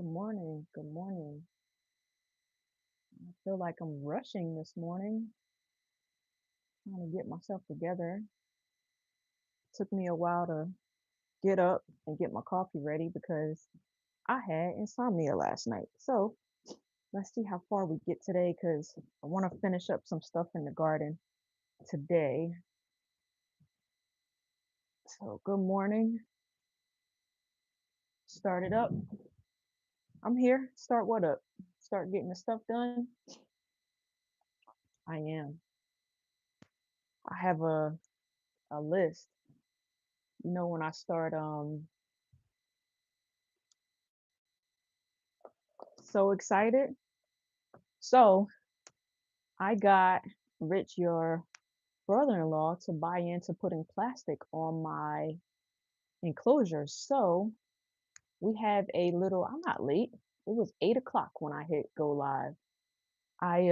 Good morning. Good morning. I feel like I'm rushing this morning, trying to get myself together. Took me a while to get up and get my coffee ready because I had insomnia last night. So let's see how far we get today because I want to finish up some stuff in the garden today. So good morning. Start it up. I'm here. Start what up? Start getting the stuff done. I am. I have a list. When I start so excited. So I got Rich, your brother-in-law, to buy into putting plastic on my enclosures. So we have a little, I'm not late. It was 8 o'clock when I hit go live. I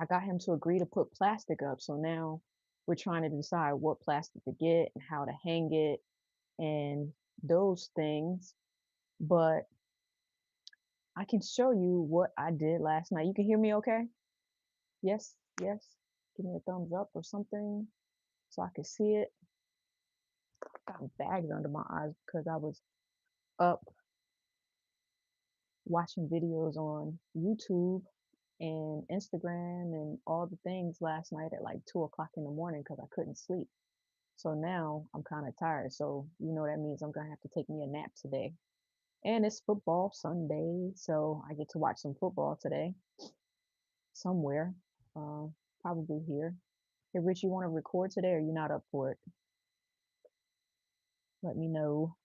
got him to agree to put plastic up. So now we're trying to decide what plastic to get and how to hang it and those things. But I can show you what I did last night. You can hear me okay? Yes, yes. Give me a thumbs up or something so I can see it. Got bags under my eyes because I was up watching videos on YouTube and Instagram and all the things last night at like 2 o'clock in the morning because I couldn't sleep. So now I'm kind of tired. So, that means I'm going to have to take me a nap today. And it's football Sunday. So I get to watch some football today somewhere, uh, probably here. Hey, Rich, you want to record today or you not up for it? Let me know.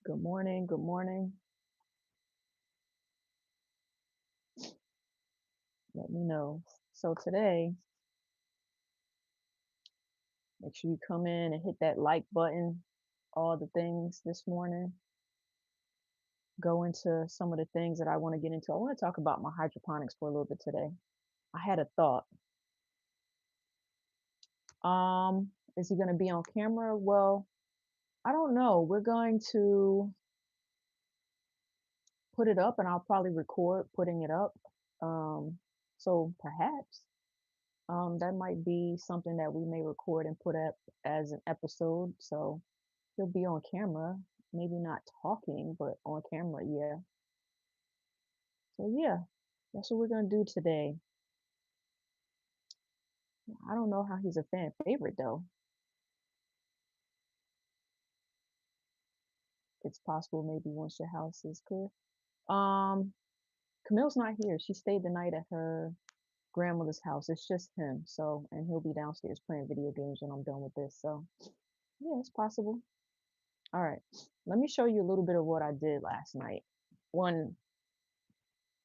Good morning. Good morning. Let me know. So today, make sure you come in and hit that like button, all the things this morning. Go into some of the things that I want to get into. I want to talk about my hydroponics for a little bit today. I had a thought. Is he going to be on camera? Well, I don't know. We're going to put it up and I'll probably record putting it up. Um, so perhaps that might be something that we may record and put up as an episode. So he'll be on camera, maybe not talking, but on camera, yeah. So yeah, that's what we're gonna do today. I don't know how he's a fan favorite though. It's possible maybe once your house is clear. Um, Camille's not here. She stayed the night at her grandmother's house. It's just him. So, and he'll be downstairs playing video games when I'm done with this. So, yeah, it's possible. All right. Let me show you a little bit of what I did last night when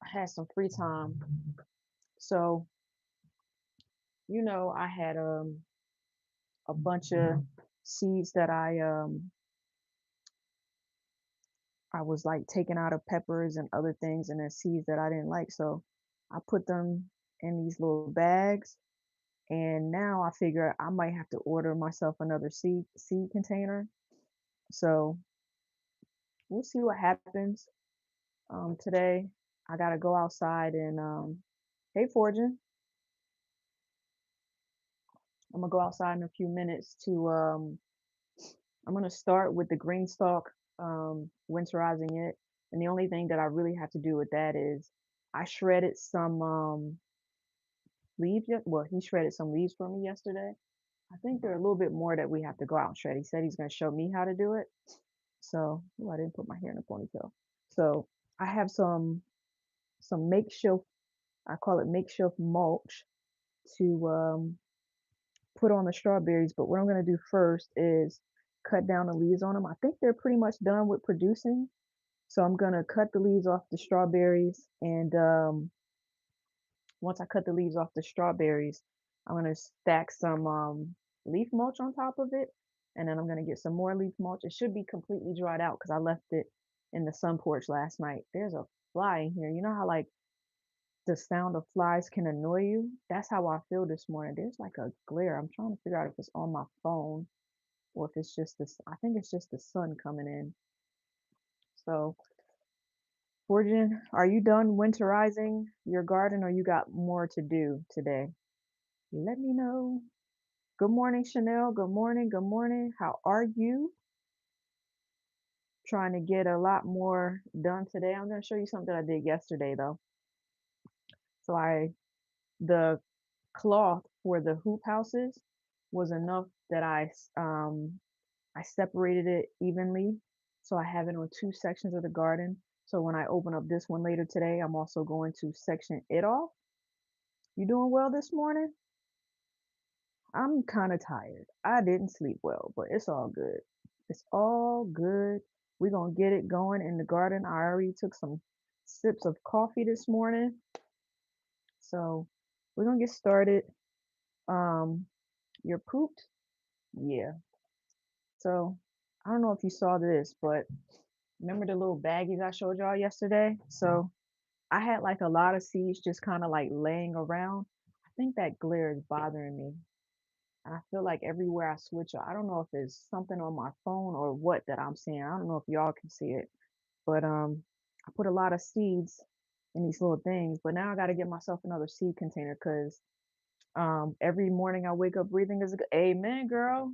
I had some free time. So, I had a bunch of seeds that I was like taking out of peppers and other things and then seeds that I didn't like. So I put them in these little bags and now I figure I might have to order myself another seed container. So we'll see what happens. Today I gotta go outside and hey foraging. I'm gonna go outside in a few minutes to I'm gonna start with the green stalk, winterizing it. And the only thing that I really have to do with that is I shredded some leaves. Well, he shredded some leaves for me yesterday. I think there are a little bit more that we have to go out and shred. He said he's gonna show me how to do it. So, oh, I didn't put my hair in a ponytail. So I have some makeshift. I call it makeshift mulch to put on the strawberries. But what I'm gonna do first is cut down the leaves on them. I think they're pretty much done with producing. So I'm gonna cut the leaves off the strawberries, and once I cut the leaves off the strawberries, I'm gonna stack some leaf mulch on top of it, and then I'm gonna get some more leaf mulch. It should be completely dried out because I left it in the sun porch last night. There's a fly in here. You know how like the sound of flies can annoy you? That's how I feel this morning. There's like a glare. I'm trying to figure out if it's on my phone. or if it's just this, I think it's just the sun coming in. So, Fortune, are you done winterizing your garden or you got more to do today? Let me know. Good morning, Chanel. Good morning. Good morning. How are you? Trying to get a lot more done today. I'm going to show you something I did yesterday though. So the cloth for the hoop houses was enough that I separated it evenly. So I have it on two sections of the garden. So when I open up this one later today, I'm also going to section it off. You doing well this morning? I'm kind of tired. I didn't sleep well, but it's all good. It's all good. We're going to get it going in the garden. I already took some sips of coffee this morning. So we're going to get started. Um, you're pooped? Yeah. So I don't know if you saw this, but remember the little baggies I showed y'all yesterday? So I had like a lot of seeds just kind of like laying around. I think that glare is bothering me. And I feel like everywhere I switch, I don't know if it's something on my phone or what that I'm seeing. I don't know if y'all can see it, but I put a lot of seeds in these little things. But now I got to get myself another seed container because every morning I wake up breathing is a amen, girl.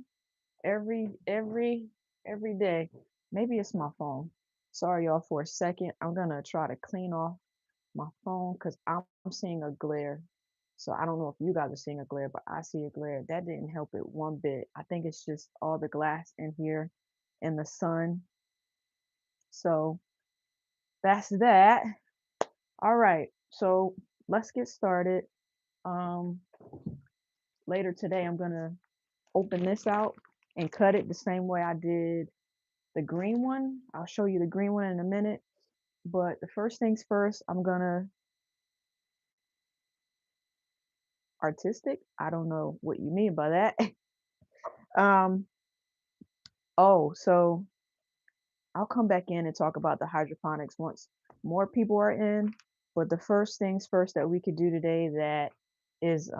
Every day. Maybe it's my phone. Sorry y'all for a second. I'm gonna try to clean off my phone because I'm seeing a glare. So I don't know if you guys are seeing a glare, but I see a glare. That didn't help it one bit. I think it's just all the glass in here and the sun. So that's that. All right. So let's get started. Um, Later today, I'm gonna open this out and cut it the same way I did the green one. I'll show you the green one in a minute. But the first things first, I'm gonna artistic. I don't know what you mean by that. um, oh, so I'll come back in and talk about the hydroponics once more people are in. But the first things first that we could do today that is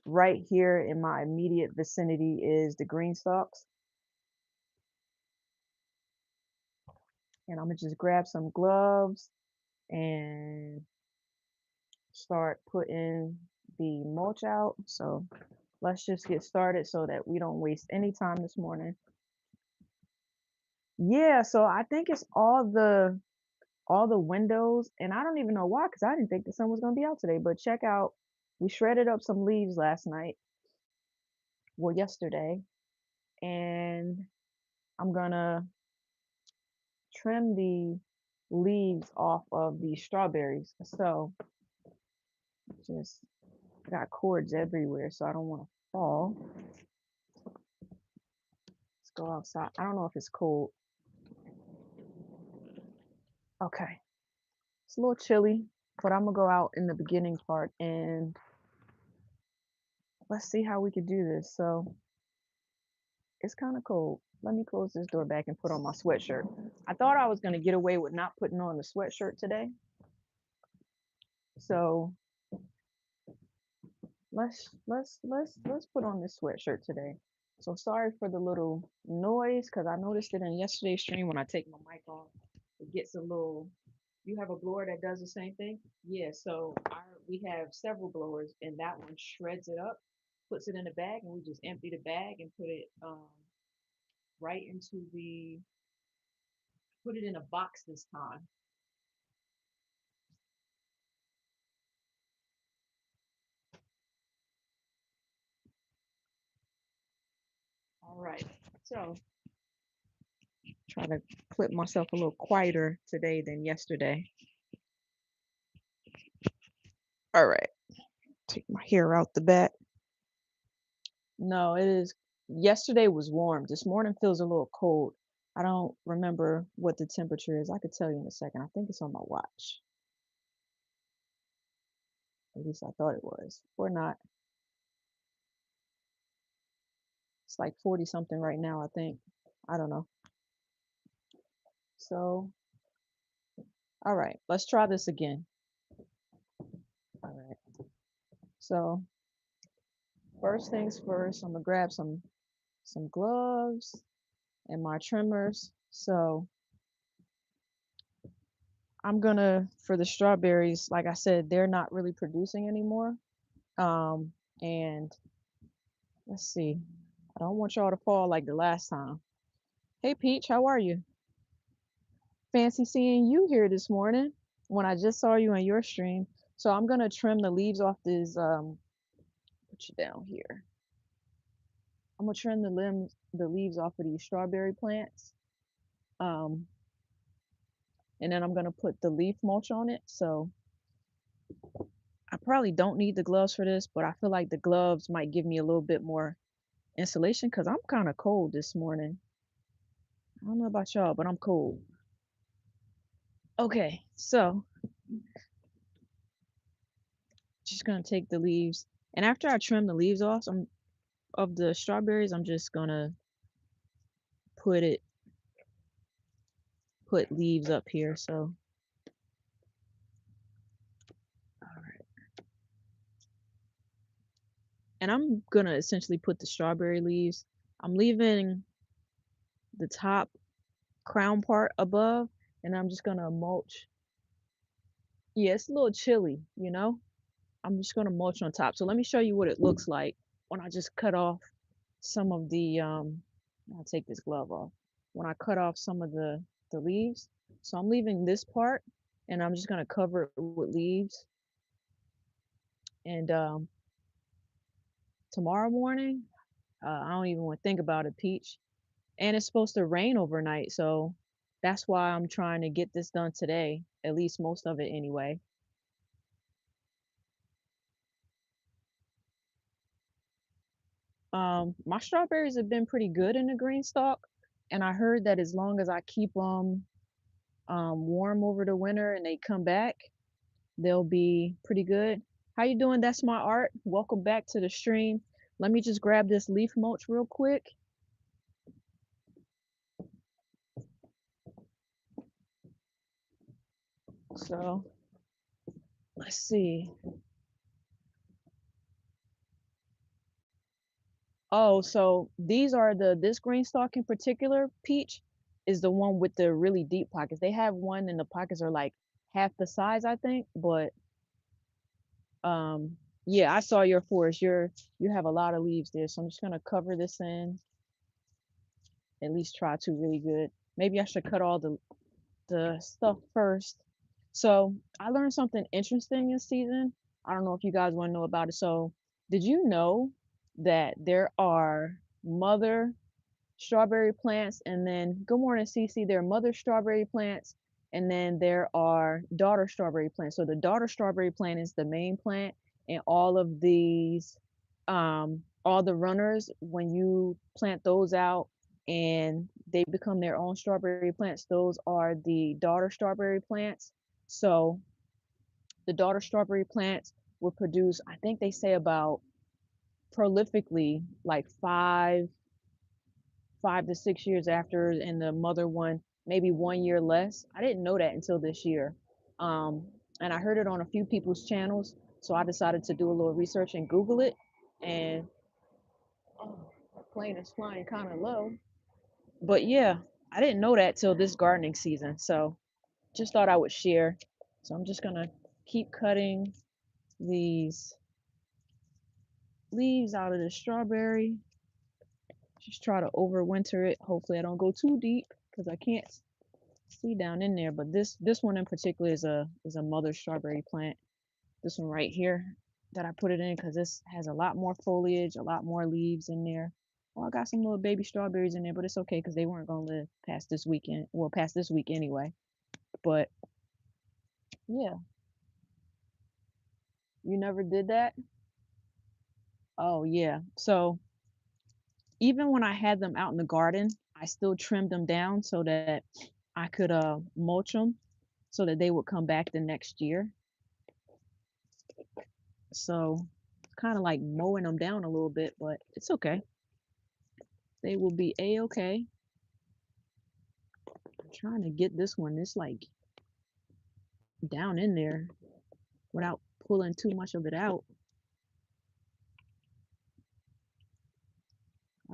right here in my immediate vicinity is the green stalks. And I'm gonna just grab some gloves and start putting the mulch out. So let's just get started so that we don't waste any time this morning. Yeah, so I think it's all the windows, and I don't even know why, because I didn't think the sun was gonna be out today. But check out, we shredded up some leaves last night, well, yesterday, and I'm gonna trim the leaves off of the strawberries. So just got cords everywhere, so I don't want to fall. Let's go outside. I don't know if it's cold. Okay, it's a little chilly, but I'm gonna go out in the beginning part and let's see how we could do this. So it's kind of cold. Let me close this door back and put on my sweatshirt. I thought I was gonna get away with not putting on the sweatshirt today. So let's put on this sweatshirt today. So sorry for the little noise because I noticed it in yesterday's stream when I take my mic off. It gets a little. You have a blower that does the same thing? Yeah. So we have several blowers, and that one shreds it up, puts it in a bag, and we just empty the bag and put it right into the put it in a box this time. All right. So try to put myself a little quieter today than yesterday. All right. Take my hair out the back. No, it is. Yesterday was warm. This morning feels a little cold. I don't remember what the temperature is. I could tell you in a second. I think it's on my watch. At least I thought it was. Or not. It's like 40 something right now, I think. I don't know. So, all right, let's try this again. All right. So, first things first, I'm gonna grab some gloves and my trimmers. So I'm gonna, for the strawberries, like I said, they're not really producing anymore. Um, and let's see, I don't want y'all to fall like the last time. Hey Peach, how are you? Fancy seeing you here this morning when I just saw you on your stream. So I'm gonna trim the leaves off this, put you down here. I'm gonna trim the leaves off of these strawberry plants. Um, and then I'm gonna put the leaf mulch on it. So I probably don't need the gloves for this, but I feel like the gloves might give me a little bit more insulation because I'm kind of cold this morning. I don't know about y'all, but I'm cold. Okay, so just gonna take the leaves, and after I trim the leaves off of the strawberries, I'm just gonna put it put leaves up here. So, all right, and I'm gonna essentially put the strawberry leaves. I'm leaving the top crown part above, and I'm just gonna mulch. Yeah, it's a little chilly, you know? I'm just gonna mulch on top. So let me show you what it looks like when I just cut off some of the I'll take this glove off. When I cut off some of the leaves. So I'm leaving this part and I'm just gonna cover it with leaves. And tomorrow morning, I don't even want to think about it, Peach. And it's supposed to rain overnight, so that's why I'm trying to get this done today, at least most of it anyway. My strawberries have been pretty good in the green stalk, and I heard that as long as I keep them warm over the winter and they come back, they'll be pretty good. How you doing? That's my art. Welcome back to the stream. Let me just grab this leaf mulch real quick. So let's see. Oh, so these are this green stalk in particular, Peach, is the one with the really deep pockets. They have one and the pockets are like half the size, I think, but um yeah, I saw your forest. You have a lot of leaves there, so I'm just gonna cover this in, at least try to really good. Maybe I should cut all the stuff first. So I learned something interesting this season. I don't know if you guys want to know about it. So did you know that there are mother strawberry plants, and then good morning, Cece. There are mother strawberry plants, and then there are daughter strawberry plants. So the daughter strawberry plant is the main plant, and all the runners, when you plant those out and they become their own strawberry plants, those are the daughter strawberry plants. So the daughter strawberry plants will produce, I think they say about prolifically like 5 to 6 years after, and the mother one maybe 1 year less. I didn't know that until this year. Um, and I heard it on a few people's channels. So I decided to do a little research and Google it. And oh, the plane is flying kind of low. But yeah, I didn't know that till this gardening season. So just thought I would share. So I'm just gonna keep cutting these leaves out of the strawberry. Just try to overwinter it. Hopefully I don't go too deep because I can't see down in there. But this one in particular is a mother strawberry plant. This one right here that I put it in because this has a lot more foliage, a lot more leaves in there. Well, I got some little baby strawberries in there, but it's okay because they weren't gonna live past this weekend. Well, past this week anyway. But yeah, you never did that? Oh yeah. So even when I had them out in the garden, I still trimmed them down so that I could mulch them so that they would come back the next year. So kind of like mowing them down a little bit, but it's okay. They will be a-okay. I'm trying to get this one. It's like down in there without pulling too much of it out.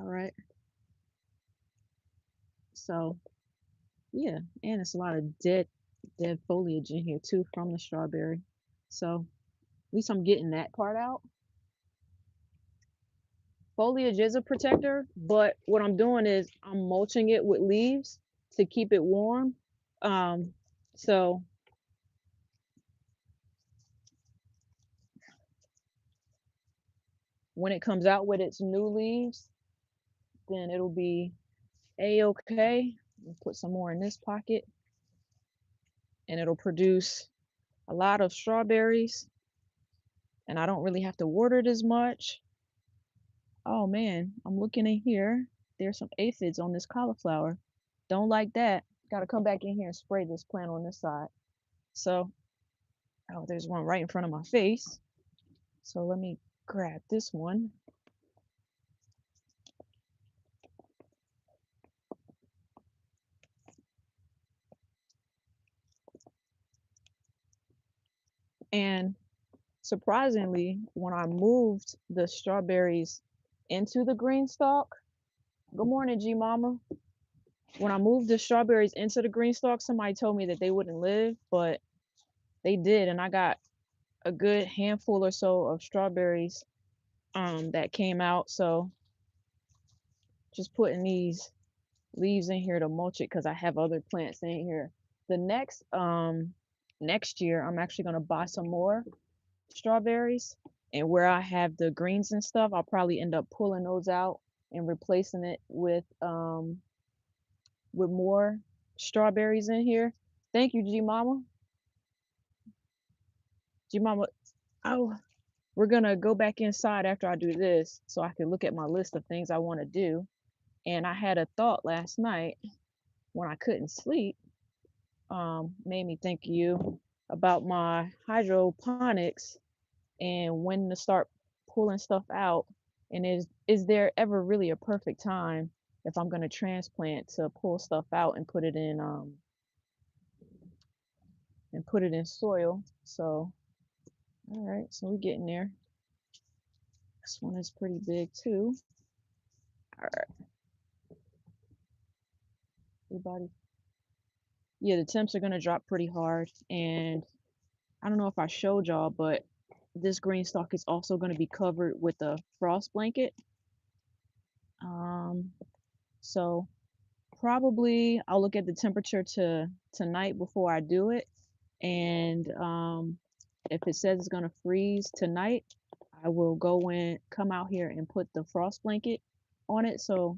All right. So yeah, and it's a lot of dead foliage in here too from the strawberry. So at least I'm getting that part out. Foliage is a protector, but what I'm doing is I'm mulching it with leaves to keep it warm. Um, so when it comes out with its new leaves, then it'll be a-okay. Put some more in this pocket, and it'll produce a lot of strawberries, and I don't really have to water it as much. Oh man, I'm looking in here. There's some aphids on this cauliflower. Don't like that. Got to come back in here and spray this plant on this side. So, oh, there's one right in front of my face. So let me grab this one. And surprisingly, when I moved the strawberries into the green stalk, good morning, G Mama. When I moved the strawberries into the green stalk, somebody told me that they wouldn't live, but they did, and I got a good handful or so of strawberries that came out. So just putting these leaves in here to mulch it because I have other plants in here. The next year I'm actually gonna buy some more strawberries, and where I have the greens and stuff, I'll probably end up pulling those out and replacing it with more strawberries in here. Thank you, G Mama. G Mama. Oh, we're gonna go back inside after I do this so I can look at my list of things I want to do. And I had a thought last night when I couldn't sleep, made me think of you about my hydroponics and when to start pulling stuff out. And is there ever really a perfect time if I'm gonna transplant to pull stuff out and put it in soil? So all right, so we're getting there. This one is pretty big too. All right, everybody. Yeah, the temps are gonna drop pretty hard, and I don't know if I showed y'all, but this green stalk is also going to be covered with a frost blanket. Um, so probably I'll look at the temperature to tonight before I do it, and if it says it's going to freeze tonight, I will go in, come out here and put the frost blanket on it. So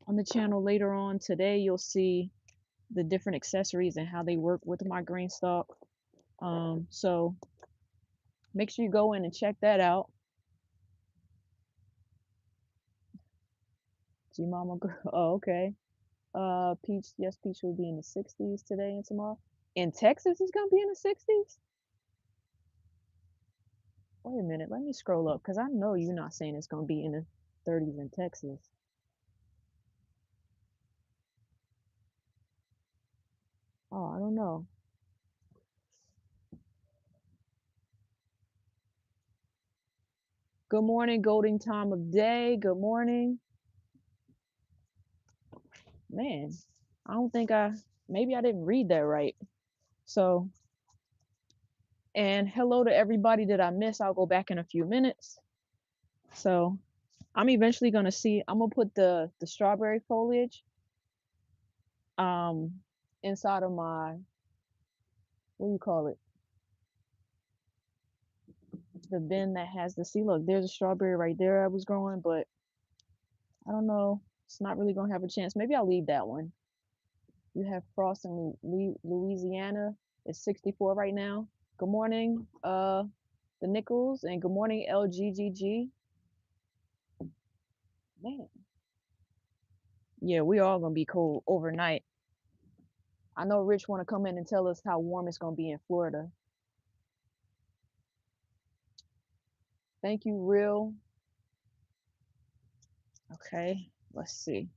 on the channel later on today, you'll see the different accessories and how they work with my green stalk. So make sure you go in and check that out. G Mama girl. Oh, okay. Peach, yes, Peach will be in the 60s today and tomorrow. In Texas, it's gonna be in the 60s? Wait a minute, let me scroll up because I know you're not saying it's gonna be in the 30s in Texas. Oh, I don't know. Good morning, golden time of day. Good morning. Man, I don't think maybe I didn't read that right. So, and hello to everybody that I missed. I'll go back in a few minutes. So, I'm eventually gonna see, I'm gonna put the strawberry foliage um inside of my, what do you call it, the bin that has the sea. Look, there's a strawberry right there I was growing, but I don't know, it's not really gonna have a chance. Maybe I'll leave that one. You have frost in Louisiana. It's 64 right now. Good morning, the Nichols, and good morning, LGGG. Man, yeah, we all gonna be cold overnight. I know Rich want to come in and tell us how warm it's gonna be in Florida. Thank you, Real. Okay, let's see.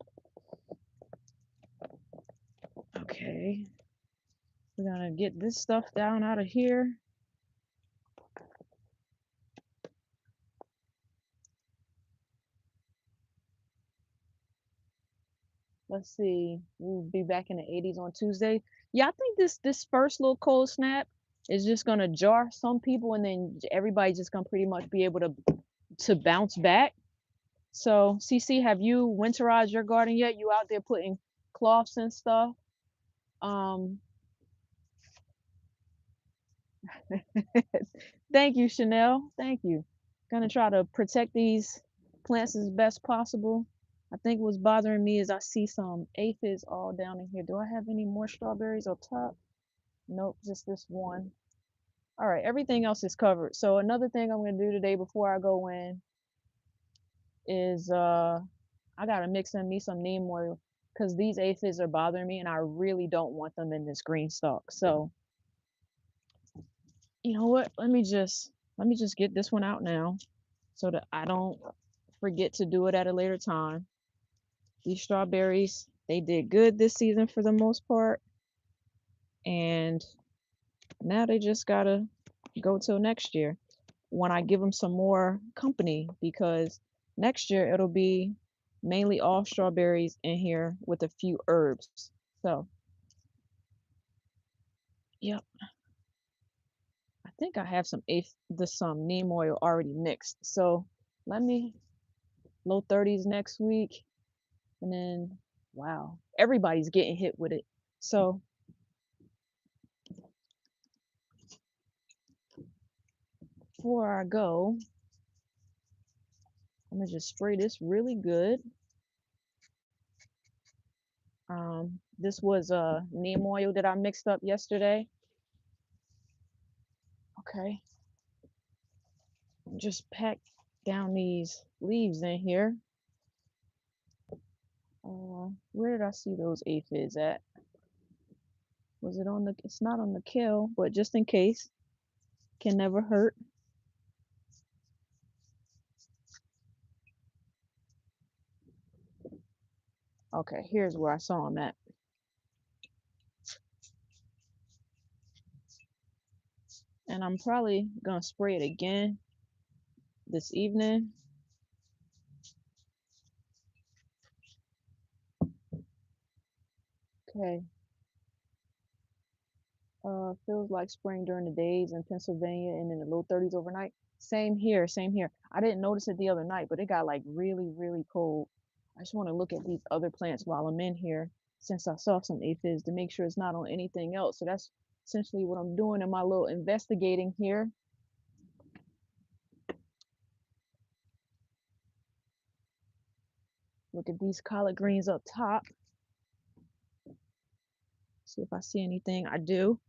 Okay, we're gonna get this stuff down out of here. Let's see. We'll be back in the 80s on Tuesday. Yeah, I think this first little cold snap is just gonna jar some people, and then everybody's just gonna pretty much be able to bounce back. So, CC, have you winterized your garden yet? You out there putting cloths and stuff? Um, Thank you, Chanel. Thank you. Gonna try to protect these plants as best possible. I think what's bothering me is I see some aphids all down in here. Do I have any more strawberries up top? Nope, just this one. All right, everything else is covered. So another thing I'm gonna do today before I go in is I gotta mix in me some neem oil because these aphids are bothering me and I really don't want them in this green stalk. So you know what? Let me just get this one out now so that I don't forget to do it at a later time. These strawberries, they did good this season for the most part, and now they just gotta go till next year when I give them some more company because next year it'll be mainly all strawberries in here with a few herbs. So, yep, I think I have some neem oil already mixed. So let me low 30s next week, and then wow, everybody's getting hit with it. So before I go, I'm gonna just spray this really good. This was neem oil that I mixed up yesterday. Okay, just pack down these leaves in here. Where did I see those aphids at? Was it on the? It's not on the kale, but just in case, can never hurt. Okay, here's where I saw them at. And I'm probably gonna spray it again this evening. Okay. Feels like spring during the days in Pennsylvania and in the low 30s overnight. Same here, same here. I didn't notice it the other night, but it got like really, really cold. I just want to look at these other plants while I'm in here since I saw some aphids to make sure it's not on anything else. So that's essentially what I'm doing in my little investigating here. Look at these collard greens up top. See if I see anything. I do.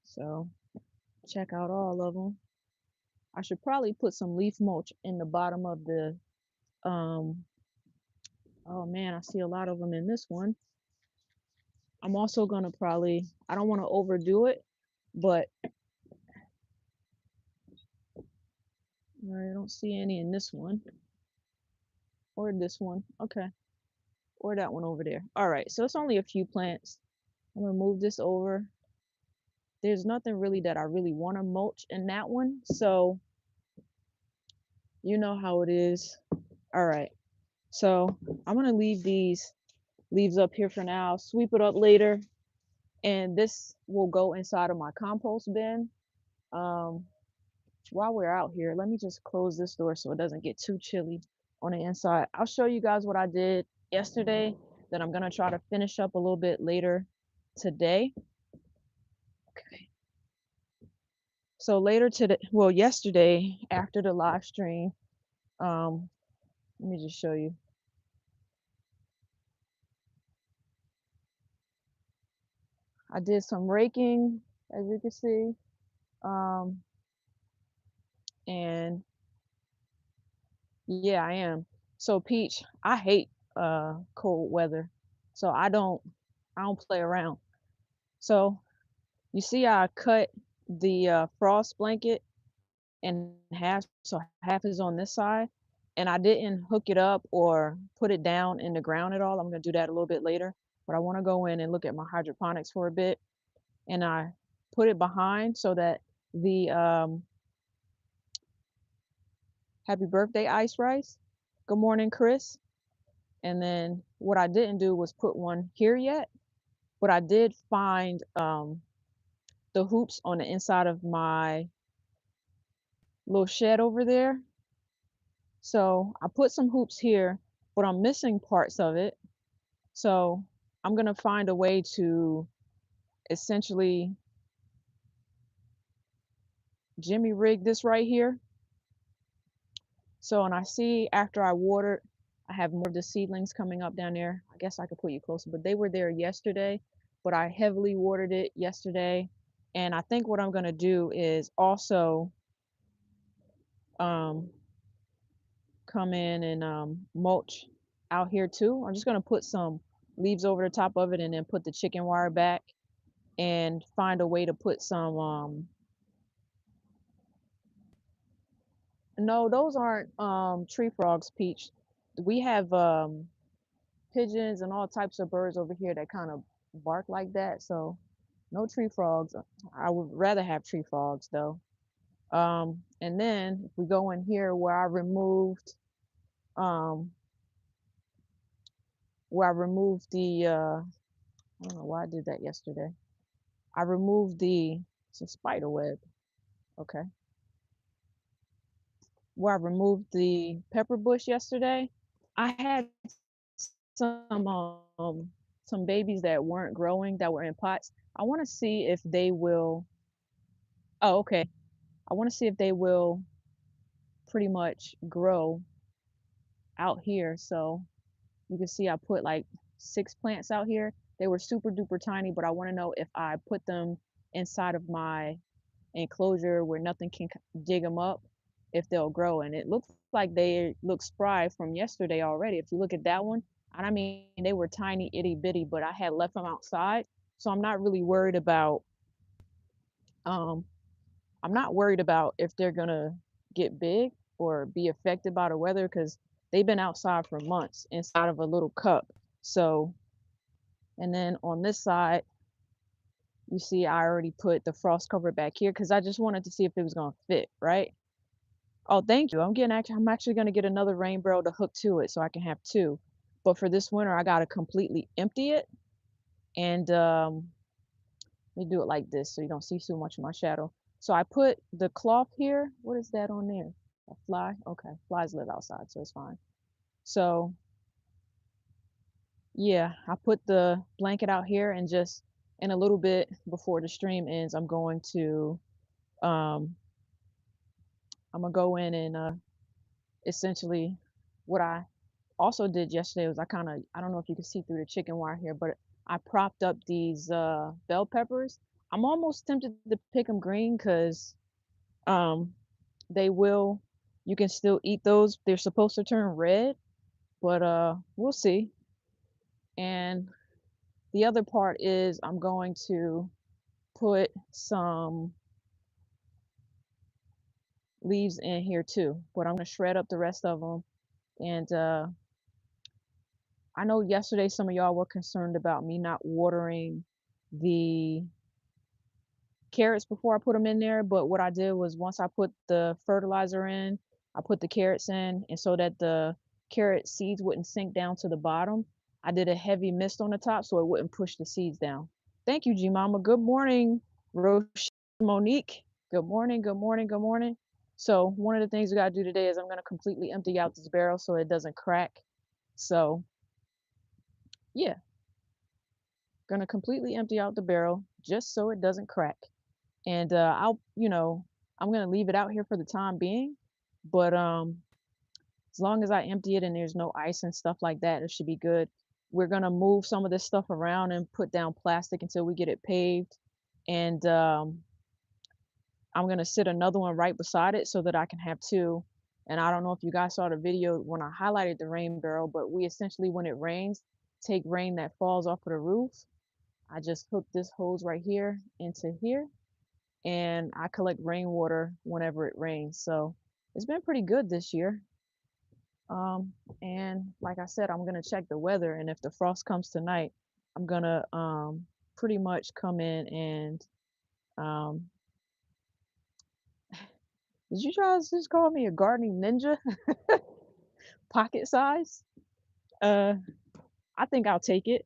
So check out all of them. I should probably put some leaf mulch in the bottom of the um oh man, I see a lot of them in this one. I'm also gonna probably, I don't want to overdo it, but I don't see any in this one or this one. Okay, or that one over there. All right, so it's only a few plants. I'm gonna move this over. There's nothing really that I really want to mulch in that one, so you know how it is. All right, so I'm gonna leave these leaves up here for now, sweep it up later, and this will go inside of my compost bin. Um, while we're out here, let me just close this door so it doesn't get too chilly on the inside. I'll show you guys what I did yesterday that I'm gonna try to finish up a little bit later today. Okay. So later today, well, yesterday after the live stream, um, let me just show you. I did some raking, as you can see, um, and yeah, I am. So Peach, I hate cold weather, so I don't play around. So you see, I cut the frost blanket in half, so half is on this side, and I didn't hook it up or put it down in the ground at all. I'm gonna do that a little bit later, but I want to go in and look at my hydroponics for a bit, and I put it behind so that the Happy birthday, Ice Rice. Good morning, Chris. And then what I didn't do was put one here yet, but I did find the hoops on the inside of my little shed over there. So I put some hoops here, but I'm missing parts of it. So I'm gonna find a way to essentially jimmy rig this right here. So, and I see after I watered, I have more of the seedlings coming up down there. I guess I could put you closer, but they were there yesterday, but I heavily watered it yesterday. And I think what I'm gonna do is also um, come in and mulch out here too. I'm just gonna put some leaves over the top of it and then put the chicken wire back and find a way to put some no, those aren't tree frogs, Peach. We have pigeons and all types of birds over here that kind of bark like that. So no tree frogs. I would rather have tree frogs though. And then if we go in here um where I removed the I don't know why I did that yesterday. I removed the it's a spider web. Okay. Where I removed the pepper bush yesterday. I had some some babies that weren't growing that were in pots. I want to see if they will. Oh, okay. I want to see if they will pretty much grow out here. So you can see I put like 6 plants out here. They were super duper tiny, but I want to know if I put them inside of my enclosure where nothing can dig them up, if they'll grow. And it looks like they look spry from yesterday already. If you look at that one, and I mean, they were tiny, itty bitty, but I had left them outside. So um, I'm not worried about if they're gonna get big or be affected by the weather because they've been outside for months inside of a little cup. So, and then on this side, you see I already put the frost cover back here because I just wanted to see if it was gonna fit, right? Oh, thank you. I'm actually gonna get another rain barrel to hook to it so I can have two. But for this winter, I gotta completely empty it and let me do it like this so you don't see too much of my shadow. So I put the cloth here. What is that on there? A fly? Okay, flies live outside, so it's fine. So yeah, I put the blanket out here and just in a little bit before the stream ends, um I'm gonna go in and essentially what I also did yesterday was I don't know if you can see through the chicken wire here, but I propped up these bell peppers. I'm almost tempted to pick them green because um they will you can still eat those. They're supposed to turn red, but we'll see. And the other part is I'm going to put some leaves in here too, but I'm going to shred up the rest of them. And I know yesterday some of y'all were concerned about me not watering the carrots before I put them in there, but what I did was once I put the fertilizer in, I put the carrots in, and so that the carrot seeds wouldn't sink down to the bottom, I did a heavy mist on the top so it wouldn't push the seeds down. Thank you, G Mama. Good morning, Roche Monique. Good morning, good morning, good morning. So one of the things we gotta do today is I'm gonna completely empty out this barrel so it doesn't crack. So yeah, gonna completely empty out the barrel just so it doesn't crack. And I'm gonna leave it out here for the time being. But as long as I empty it and there's no ice and stuff like that, it should be good. We're gonna move some of this stuff around and put down plastic until we get it paved. And I'm gonna sit another one right beside it so that I can have two. And I don't know if you guys saw the video when I highlighted the rain barrel, but we essentially, when it rains, take rain that falls off of the roof. I just hook this hose right here into here and I collect rainwater whenever it rains. So it's been pretty good this year. Um, and like I said, I'm gonna check the weather, and if the frost comes tonight, I'm gonna pretty much come in and um, Did you guys just call me a gardening ninja? Pocket size? Uh, I think I'll take it.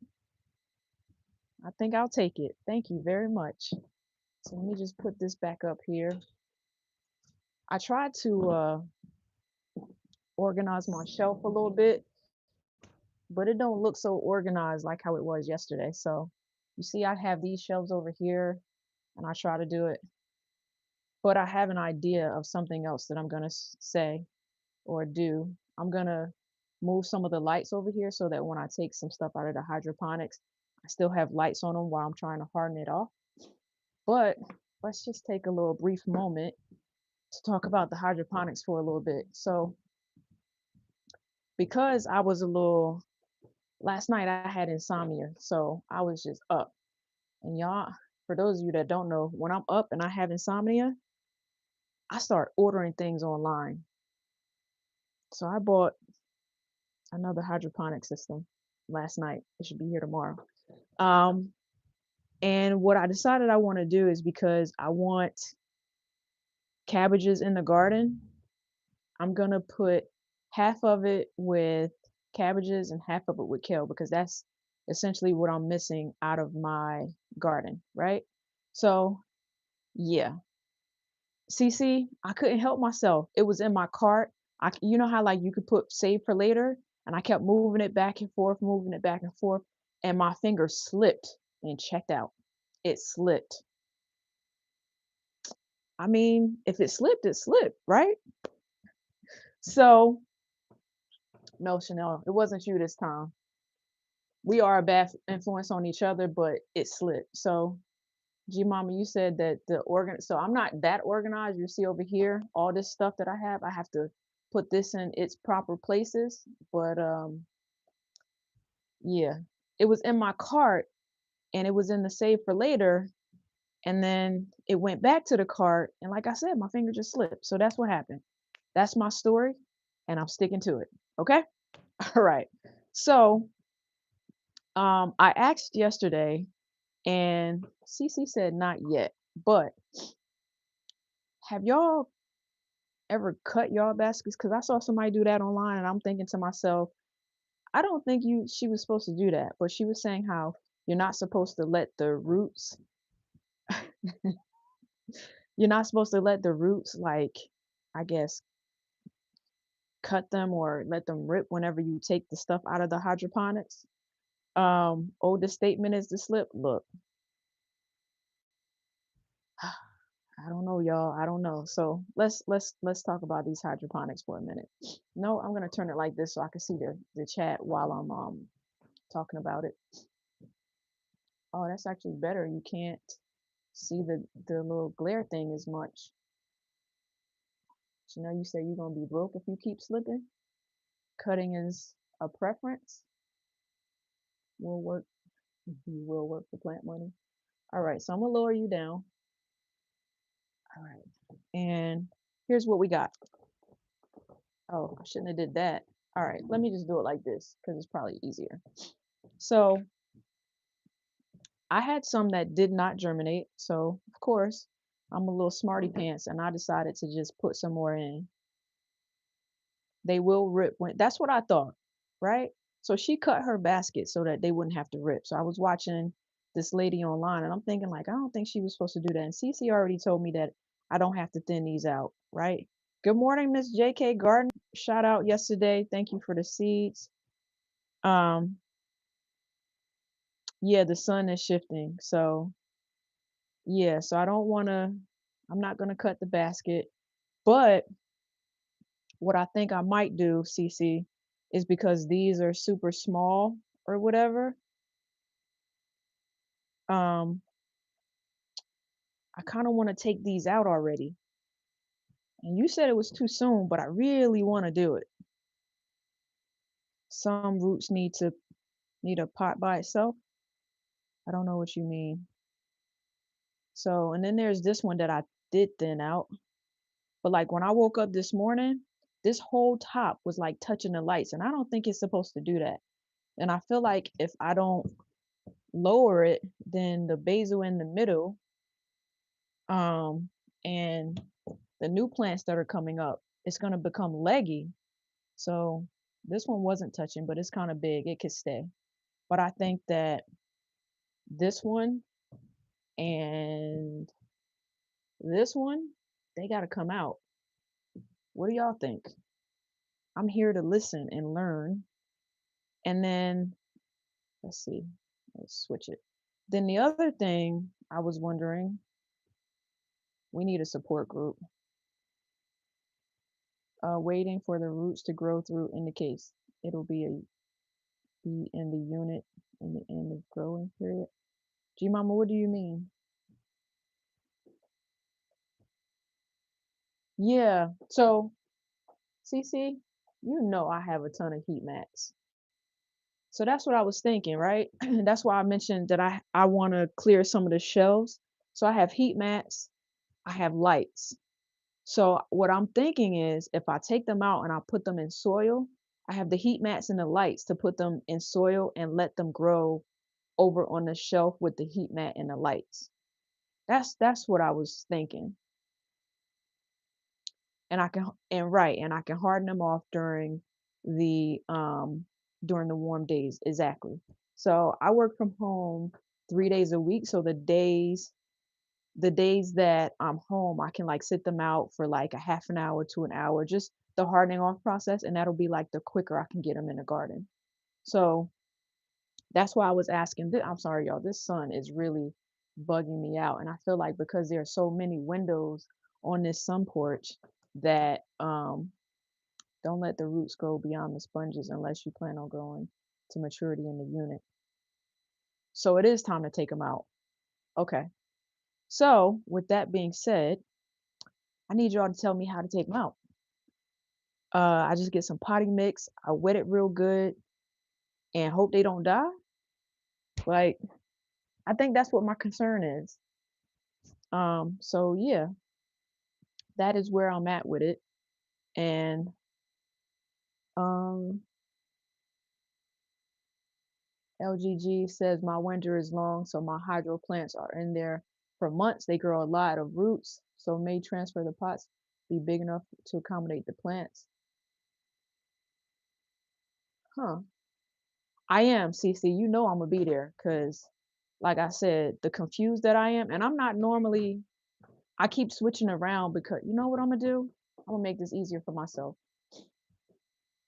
I think I'll take it. Thank you very much. So let me just put this back up here. I tried to organize my shelf a little bit, but it don't look so organized like how it was yesterday. So you see, I have these shelves over here, and I try to do it, but I have an idea of something else that I'm gonna say or do. I'm gonna move some of the lights over here so that when I take some stuff out of the hydroponics, I still have lights on them while I'm trying to harden it off. But let's just take a little brief moment to talk about the hydroponics for a little bit. So because I was a little last night I had insomnia, so I was just up. And y'all, for those of you that don't know, when I'm up and I have insomnia, I start ordering things online. So I bought another hydroponic system last night. It should be here tomorrow. Um, and what I decided I want to do is because I want cabbages in the garden, I'm gonna put half of it with cabbages and half of it with kale because that's essentially what I'm missing out of my garden, right? So yeah, CC, I couldn't help myself. It was in my cart. You know how like you could put save for later, and I kept moving it back and forth, moving it back and forth, and my finger slipped and checked out. It slipped. I mean, if it slipped, it slipped, right? So no, Chanel, it wasn't you this time. We are a bad influence on each other, but it slipped. So G Mama, you said that the organ so I'm not that organized. You see over here, all this stuff that I have to put this in its proper places. But yeah, it was in my cart and it was in the save for later. And then it went back to the cart. And like I said, my finger just slipped. So that's what happened. That's my story. And I'm sticking to it. Okay. All right. So I asked yesterday and Cece said not yet. But have y'all ever cut y'all baskets? Because I saw somebody do that online, and I'm thinking to myself, I don't think she was supposed to do that. But she was saying how you're not supposed to let the roots, you're not supposed to let the roots, like, I guess, cut them or let them rip whenever you take the stuff out of the hydroponics. Oldest statement is the slip. Look, I don't know, y'all. I don't know. So let's talk about these hydroponics for a minute. No, I'm gonna turn it like this so I can see the chat while I'm talking about it. Oh, that's actually better. You can't see the little glare thing as much. So now you say you're gonna be broke if you keep slipping. Cutting is a preference. Will work. You will work for plant money. All right, so I'm gonna lower you down. All right, and here's what we got. Oh, I shouldn't have did that. All right, let me just do it like this because it's probably easier. So I had some that did not germinate. So of course, I'm a little smarty pants and I decided to just put some more in. They will rip when that's what I thought, right? So she cut her basket so that they wouldn't have to rip. So I was watching this lady online and I'm thinking like, I don't think she was supposed to do that. And Cece already told me that I don't have to thin these out, right? Good morning, Miss JK Garden. Shout out yesterday. Thank you for the seeds. Um, yeah, the sun is shifting. So yeah, so I don't wanna I'm not gonna cut the basket. But what I think I might do, CC, is because these are super small or whatever, um, I kind of want to take these out already. And you said it was too soon, but I really want to do it. Some roots need a pot by itself. I don't know what you mean. So, and then there's this one that I did thin out. But like when I woke up this morning, this whole top was like touching the lights, and I don't think it's supposed to do that. And I feel like if I don't lower it, then the basil in the middle, um, and the new plants that are coming up, it's gonna become leggy. So this one wasn't touching, but it's kind of big. It could stay. But I think that this one and this one, they gotta come out. What do y'all think? I'm here to listen and learn. And then let's see, let's switch it. Then the other thing I was wondering, we need a support group. Waiting for the roots to grow through indicates it'll be in the unit in the end of growing period. G Mama, what do you mean? Yeah. So CC, you know I have a ton of heat mats. So that's what I was thinking, right? That's why I mentioned that I want to clear some of the shelves. So I have heat mats, I have lights. So what I'm thinking is if I take them out and I put them in soil, I have the heat mats and the lights to put them in soil and let them grow over on the shelf with the heat mat and the lights. That's what I was thinking. And I can and right, and I can harden them off during the warm days. Exactly. So I work from home 3 days a week. So the days that I'm home, I can like sit them out for like a half an hour to an hour, just the hardening off process, and that'll be like the quicker I can get them in the garden. So that's why I was asking. I'm sorry, y'all. This sun is really bugging me out, and I feel like because there are so many windows on this sun porch that don't let the roots grow beyond the sponges unless you plan on growing to maturity in the unit. So it is time to take them out. Okay. So with that being said, I need y'all to tell me how to take them out. I just get some potting mix, I wet it real good, and hope they don't die. Like, I think that's what my concern is. So yeah, that is where I'm at with it. And um, LGG says my winter is long, so my hydro plants are in there for months. They grow a lot of roots, so may transfer the pots be big enough to accommodate the plants. Huh. I am, CC. You know I'm gonna be there because, like I said, the confused that I am, and I'm not normally. I keep switching around because you know what I'm gonna do? I'm gonna make this easier for myself.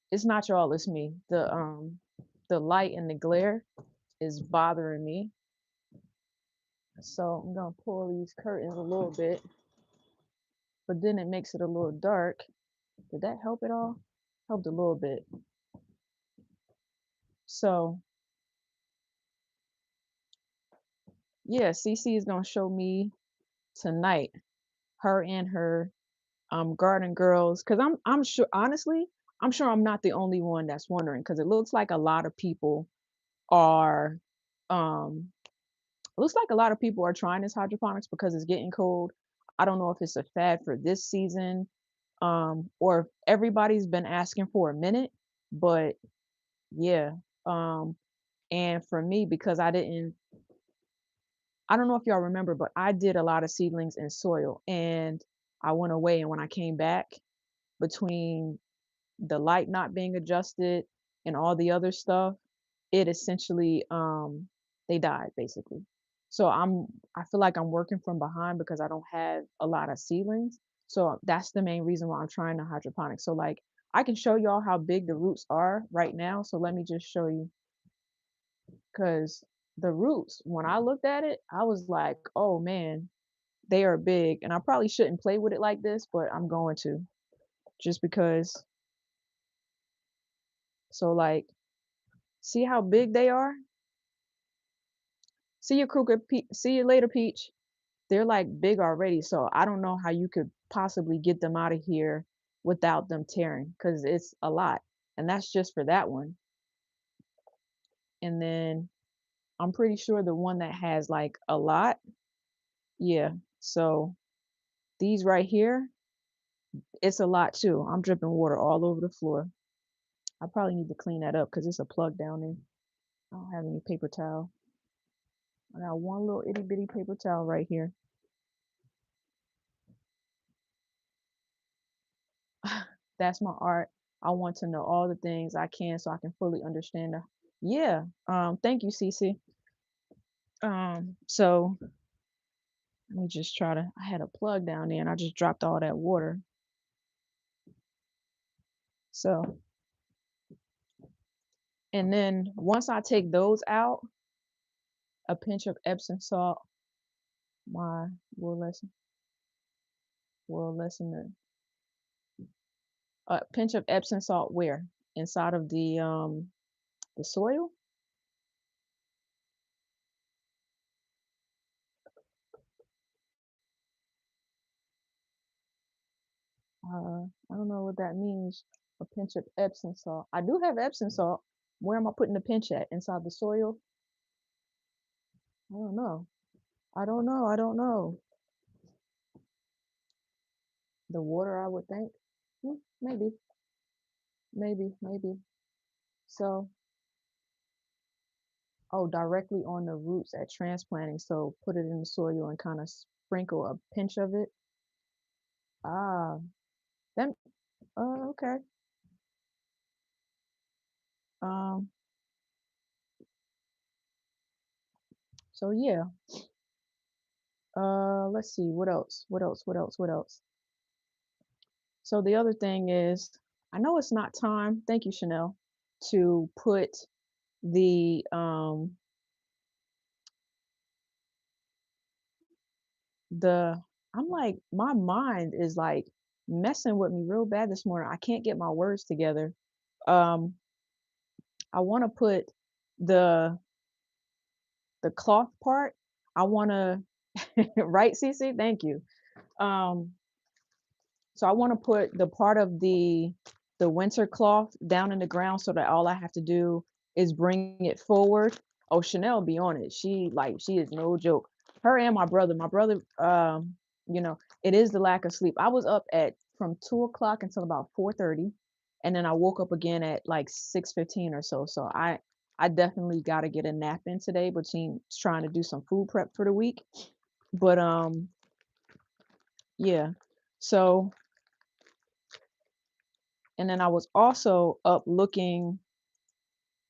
It's not y'all, it's me. The light and the glare is bothering me. So I'm gonna pull these curtains a little bit, but then it makes it a little dark. Did that help at all? Helped a little bit. So yeah, CC is gonna show me tonight, her and her garden girls, because I'm sure honestly, I'm sure I'm not the only one that's wondering, because it looks like a lot of people are um looks like a lot of people are trying this hydroponics because it's getting cold. I don't know if it's a fad for this season, or if everybody's been asking for a minute, but yeah. Um, and for me, because I don't know if y'all remember, but I did a lot of seedlings in soil and I went away. And when I came back, between the light not being adjusted and all the other stuff, it essentially they died basically. So I feel like I'm working from behind because I don't have a lot of seedlings. So that's the main reason why I'm trying the hydroponics. So like I can show y'all how big the roots are right now. So let me just show you because the roots, when I looked at it, I was like, oh man, they are big. And I probably shouldn't play with it like this, but I'm going to just because. So like, see how big they are? See you later, Peach. They're like big already, so I don't know how you could possibly get them out of here without them tearing because it's a lot. And that's just for that one. And then I'm pretty sure the one that has like a lot, yeah. So these right here, it's a lot too. I'm dripping water all over the floor. I probably need to clean that up because it's a plug down there. I don't have any paper towel. I got one little itty bitty paper towel right here. That's my art. I want to know all the things I can so I can fully understand the yeah. Thank you, Cece. So let me just try to I had a plug down there and I just dropped all that water. So and then once I take those out, a pinch of Epsom salt, my will lessen a pinch of Epsom salt where? Inside of the soil? I don't know what that means. A pinch of Epsom salt. I do have Epsom salt. Where am I putting the pinch at? Inside the soil? I don't know. I don't know. I don't know. The water, I would think. Maybe. Maybe. Maybe. So, oh, directly on the roots at transplanting. So put it in the soil and kind of sprinkle a pinch of it. Ah, that. Okay. Um. So yeah. Let's see. What else? What else? What else? What else? So the other thing is, I know it's not time. Thank you, Chanel, to put the I'm like my mind is like messing with me real bad this morning. I can't get my words together. Um, I want to put the the cloth part. I want to right, Cece. Thank you. Um, So I want to put the part of the winter cloth down in the ground so that all I have to do is bring it forward. Oh, Chanel be on it. She is no joke. Her and my brother. My brother, it is the lack of sleep. I was up at from 2 o'clock until about 4:30, and then I woke up again at like 6:15 or so. So I definitely got to get a nap in today between trying to do some food prep for the week. But yeah. So and then I was also up looking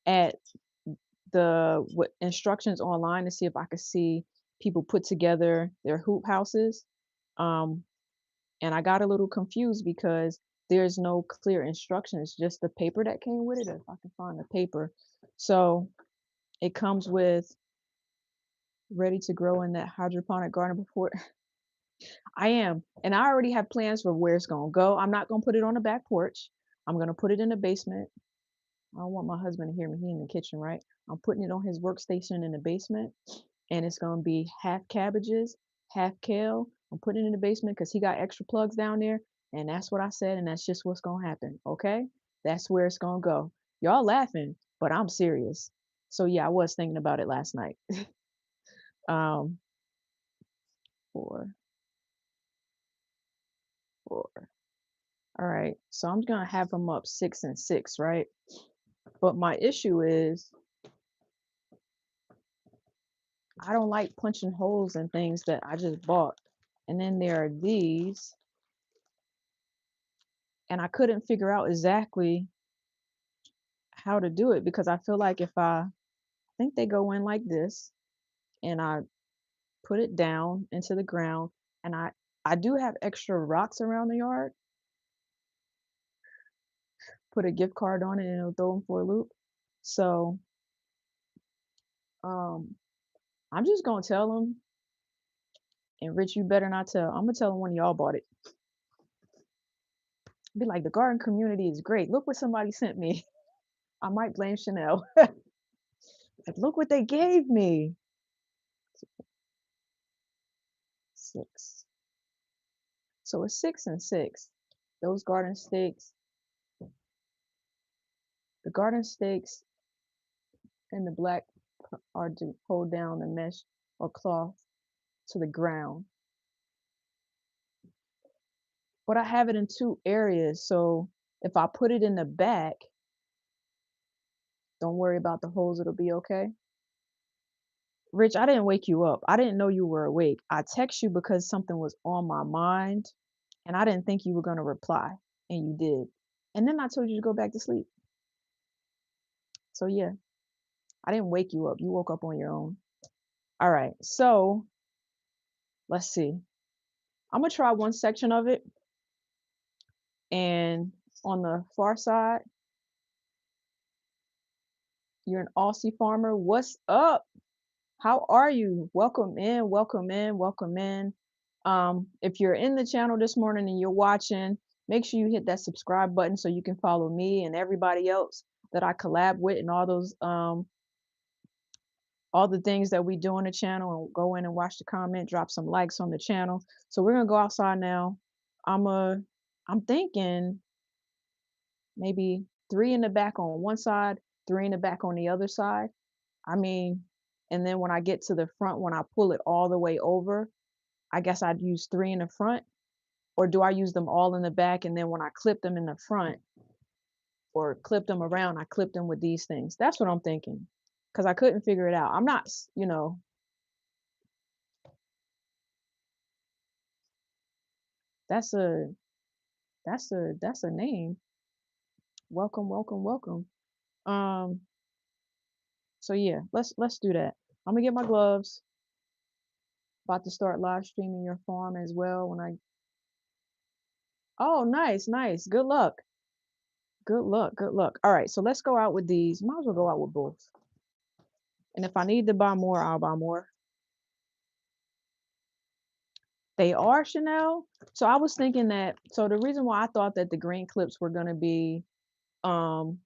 at instructions online to see if I could see people put together their hoop houses. Um, and I got a little confused because there's no clear instructions, just the paper that came with it, if I can find the paper. So it comes with ready to grow in that hydroponic garden before I am. And I already have plans for where it's gonna go. I'm not gonna put it on the back porch. I'm gonna put it in the basement. I don't want my husband to hear me. He in the kitchen, right? I'm putting it on his workstation in the basement, and it's gonna be half cabbages, half kale. I'm putting it in the basement because he got extra plugs down there, and that's what I said, and that's just what's gonna happen. Okay, that's where it's gonna go. Y'all laughing, but I'm serious. So yeah, I was thinking about it last night. Um, four, four. All right, so I'm gonna have them up 6 and 6, right? But my issue is I don't like punching holes in things that I just bought. And then there are these, and I couldn't figure out exactly how to do it because I feel like if I think they go in like this and I put it down into the ground and I do have extra rocks around the yard, put a gift card on it and it'll throw them for a loop. So, um I'm just gonna tell them, and Rich, you better not tell. I'm gonna tell them when y'all bought it. Be like, the garden community is great. Look what somebody sent me. I might blame Chanel. Like, look what they gave me. 6. So it's 6 and 6. Those garden stakes, the garden stakes and the black are to hold down the mesh or cloth to the ground. But I have it in 2 areas. So if I put it in the back, don't worry about the holes, it'll be okay. Rich, I didn't wake you up. I didn't know you were awake. I text you because something was on my mind and I didn't think you were going to reply, and you did. And then I told you to go back to sleep. So yeah, I didn't wake you up. You woke up on your own. All right. So let's see. I'm gonna try one section of it, and on the far side, you're an Aussie farmer. What's up? How are you? Welcome in, welcome in, welcome in. If you're in the channel this morning and you're watching, make sure you hit that subscribe button so you can follow me and everybody else that I collab with and all the things that we do on the channel, and go in and watch the comment, drop some likes on the channel. So we're gonna go outside now. I'm thinking maybe three in the back on one side, three in the back on the other side. I mean, and then when I get to the front, when I pull it all the way over, I guess I'd use three in the front, or do I use them all in the back and then when I clip them in the front or clip them around, I clip them with these things? That's what I'm thinking, because I couldn't figure it out. I'm not, that's a that's a name. Welcome, welcome, welcome. Um, so yeah, let's do that. I'm gonna get my gloves. About to start live streaming your farm as well when I. Oh, nice, nice. Good luck. Good luck. Good luck. All right, so let's go out with these. Might as well go out with both. And if I need to buy more, I'll buy more. They are Chanel. So I was thinking that, so the reason why I thought that um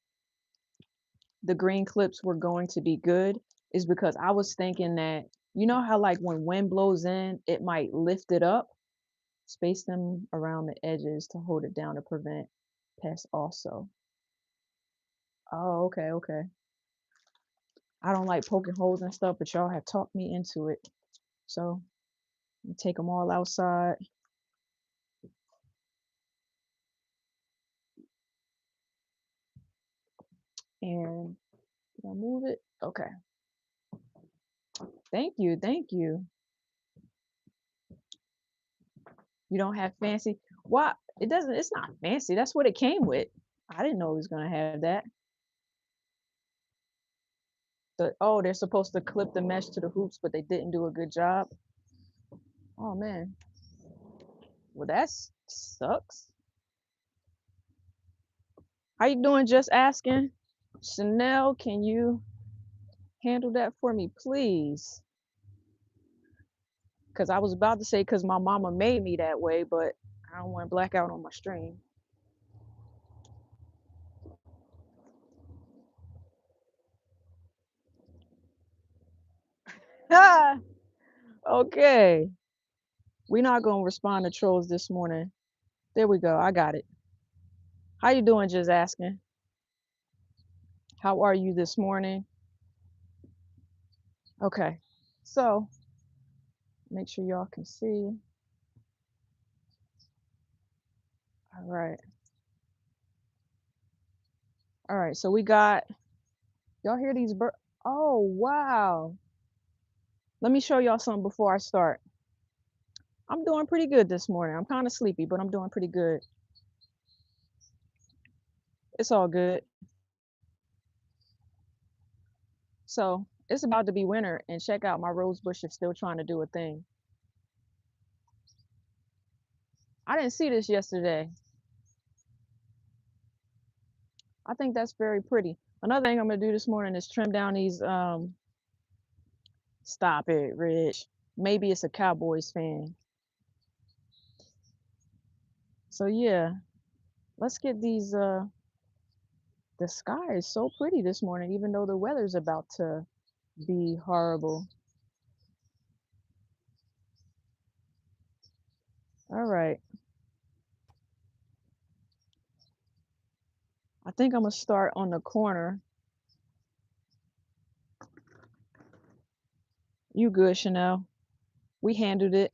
the green clips were going to be good is because I was thinking that, you know how like when wind blows in, it might lift it up, space them around the edges to hold it down to prevent pests also. Oh, okay, okay. I don't like poking holes and stuff, but y'all have talked me into it. So take them all outside. And did I move it? Okay. Thank you. Thank you. You don't have fancy. Why? It doesn't, it's not fancy. That's what it came with. I didn't know it was gonna have that. Oh, they're supposed to clip the mesh to the hoops, but they didn't do a good job. Oh man. Well, that sucks. How you doing? Just asking. Chanel, can you handle that for me, please? Because I was about to say because my mama made me that way, but I don't want to black out on my stream. Ah, okay. We're not gonna respond to trolls this morning. There we go. I got it. How you doing? Just asking. How are you this morning? Okay. So make sure y'all can see. All right. All right. So we got, y'all hear these birds? Oh, wow. Let me show y'all something before I start. I'm doing pretty good this morning. I'm kind of sleepy, but I'm doing pretty good. It's all good. So it's about to be winter, and check out, my rose bush is still trying to do a thing. I didn't see this yesterday. I think that's very pretty. Another thing I'm gonna do this morning is trim down these stop it, Rich. Maybe it's a Cowboys fan. So yeah, let's get these the sky is so pretty this morning, even though the weather's about to be horrible. All right. I think I'm gonna start on the corner. You good, Chanel? We handled it.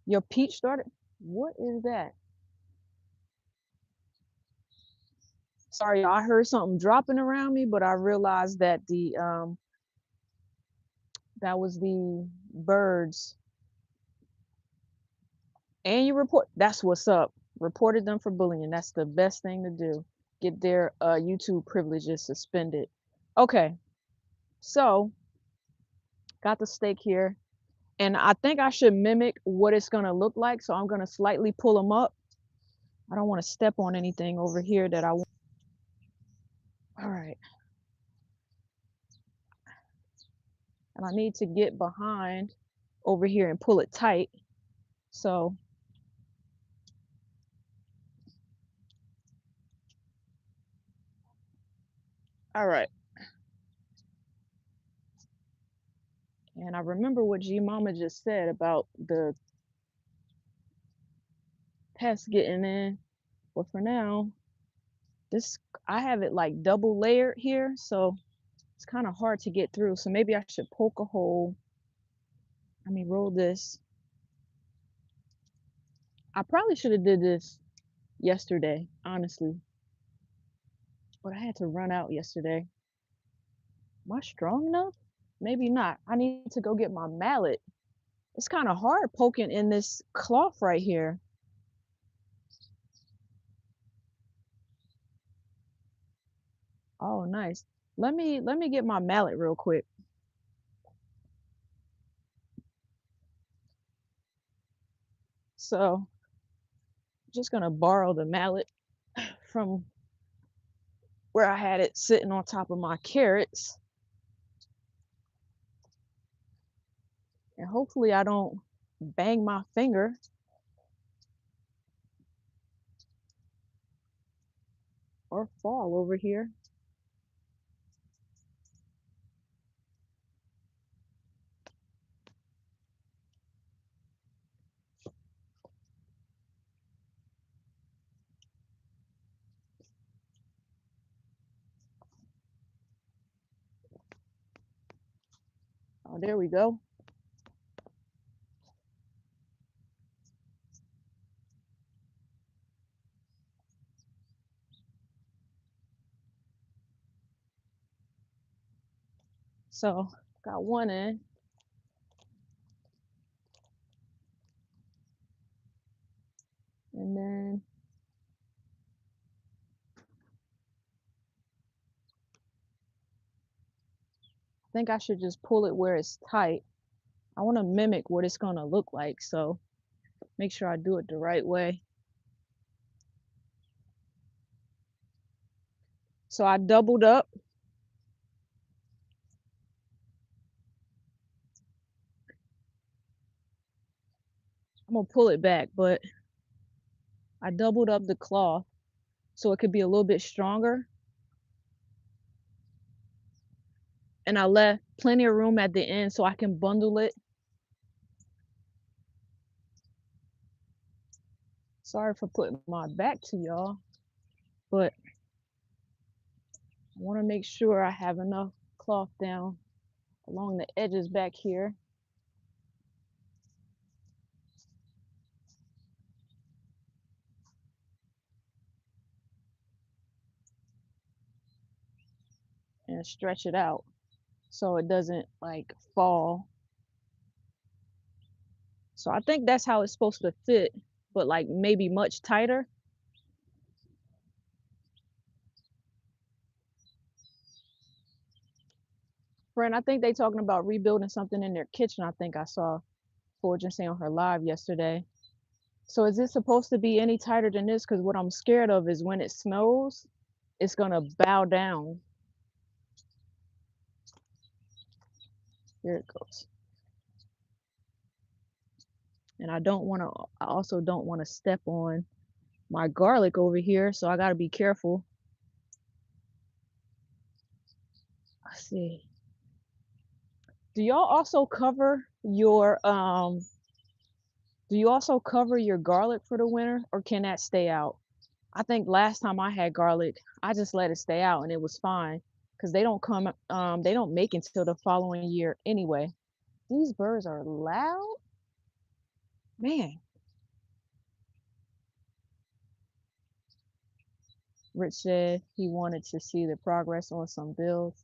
Your peach started. What is that? Sorry, I heard something dropping around me, but I realized that the that was the birds. And you report. That's what's up. Reported them for bullying. That's the best thing to do. Get their YouTube privileges suspended. Okay, so got the steak here, and I think I should mimic what it's gonna look like. So I'm gonna slightly pull them up. I don't want to step on anything over here that I want. All right, and I need to get behind over here and pull it tight. So, all right. And I remember what G Mama just said about the pests getting in. But for now, this I have it like double layered here, so it's kind of hard to get through. So maybe I should poke a hole. Let me roll this. I probably should have did this yesterday, honestly, but I had to run out yesterday. Am I strong enough? Maybe not. I need to go get my mallet. It's kind of hard poking in this cloth right here. Oh, nice. Let me get my mallet real quick. So, just gonna borrow the mallet from where I had it sitting on top of my carrots. And hopefully I don't bang my finger or fall over here. Oh, there we go. So got one in. And then I think I should just pull it where it's tight. I want to mimic what it's going to look like. So make sure I do it the right way. So I doubled up. I'm going to pull it back, but I doubled up the cloth so it could be a little bit stronger. And I left plenty of room at the end so I can bundle it. Sorry for putting my back to y'all, but I want to make sure I have enough cloth down along the edges back here. And stretch it out so it doesn't like fall. So I think that's how it's supposed to fit, but like maybe much tighter. Friend, I think they talking about rebuilding something in their kitchen. I think I saw Fortune say on her live yesterday. So is it supposed to be any tighter than this? Because what I'm scared of is when it snows, it's gonna bow down. Here it goes. And I also don't want to step on my garlic over here, so I got to be careful. Let's see. Do y'all also cover your garlic for the winter, or can that stay out? I think last time I had garlic, I just let it stay out and it was fine because they don't make until the following year anyway. These birds are loud. Man, Rich said he wanted to see the progress on some bills.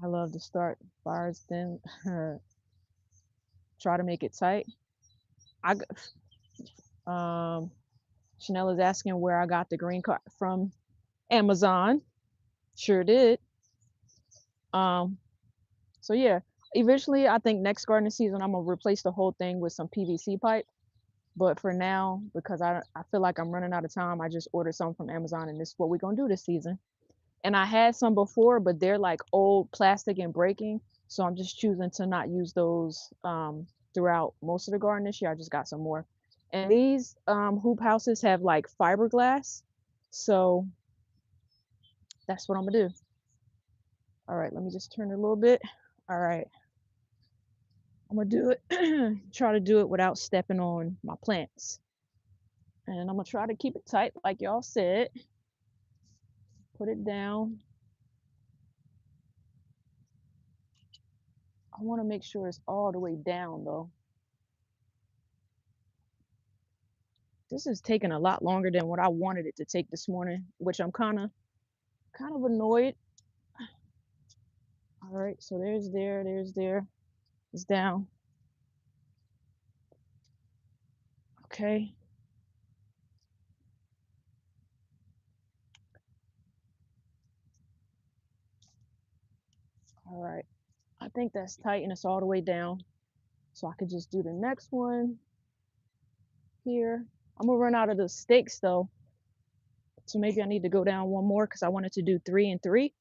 I love to start fires, then try to make it tight. I um Chanel is asking where I got the green card from. Amazon. Sure did. Um, so yeah, eventually I think next gardening season I'm gonna replace the whole thing with some PVC pipe. But for now, because I feel like I'm running out of time, I just ordered some from Amazon, and this is what we're gonna do this season. And I had some before, but they're like old plastic and breaking, so I'm just choosing to not use those throughout most of the garden this year. I just got some more. And these hoop houses have like fiberglass, so that's what I'm gonna do. All right, let me just turn it a little bit. All right, I'm gonna do it. Try to do it without stepping on my plants. And I'm gonna try to keep it tight, like y'all said. Put it down. I want to make sure it's all the way down though. This is taking a lot longer than what I wanted it to take this morning, which I'm kind of annoyed. All right, so there's there. It's down. Okay. All right. I think that's tight and it's all the way down. So I could just do the next one here. I'm gonna run out of the stakes though. So maybe I need to go down one more because I wanted to do 3 and 3.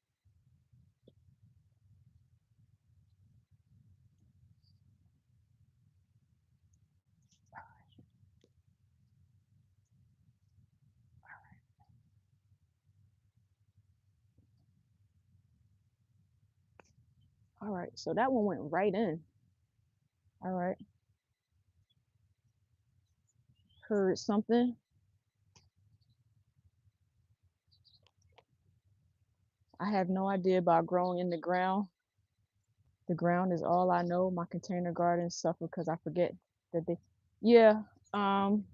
All right, so that one went right in. All right, heard something. I have no idea about growing in the ground. The ground is all I know. My container gardens suffer because I forget that they, yeah. Um,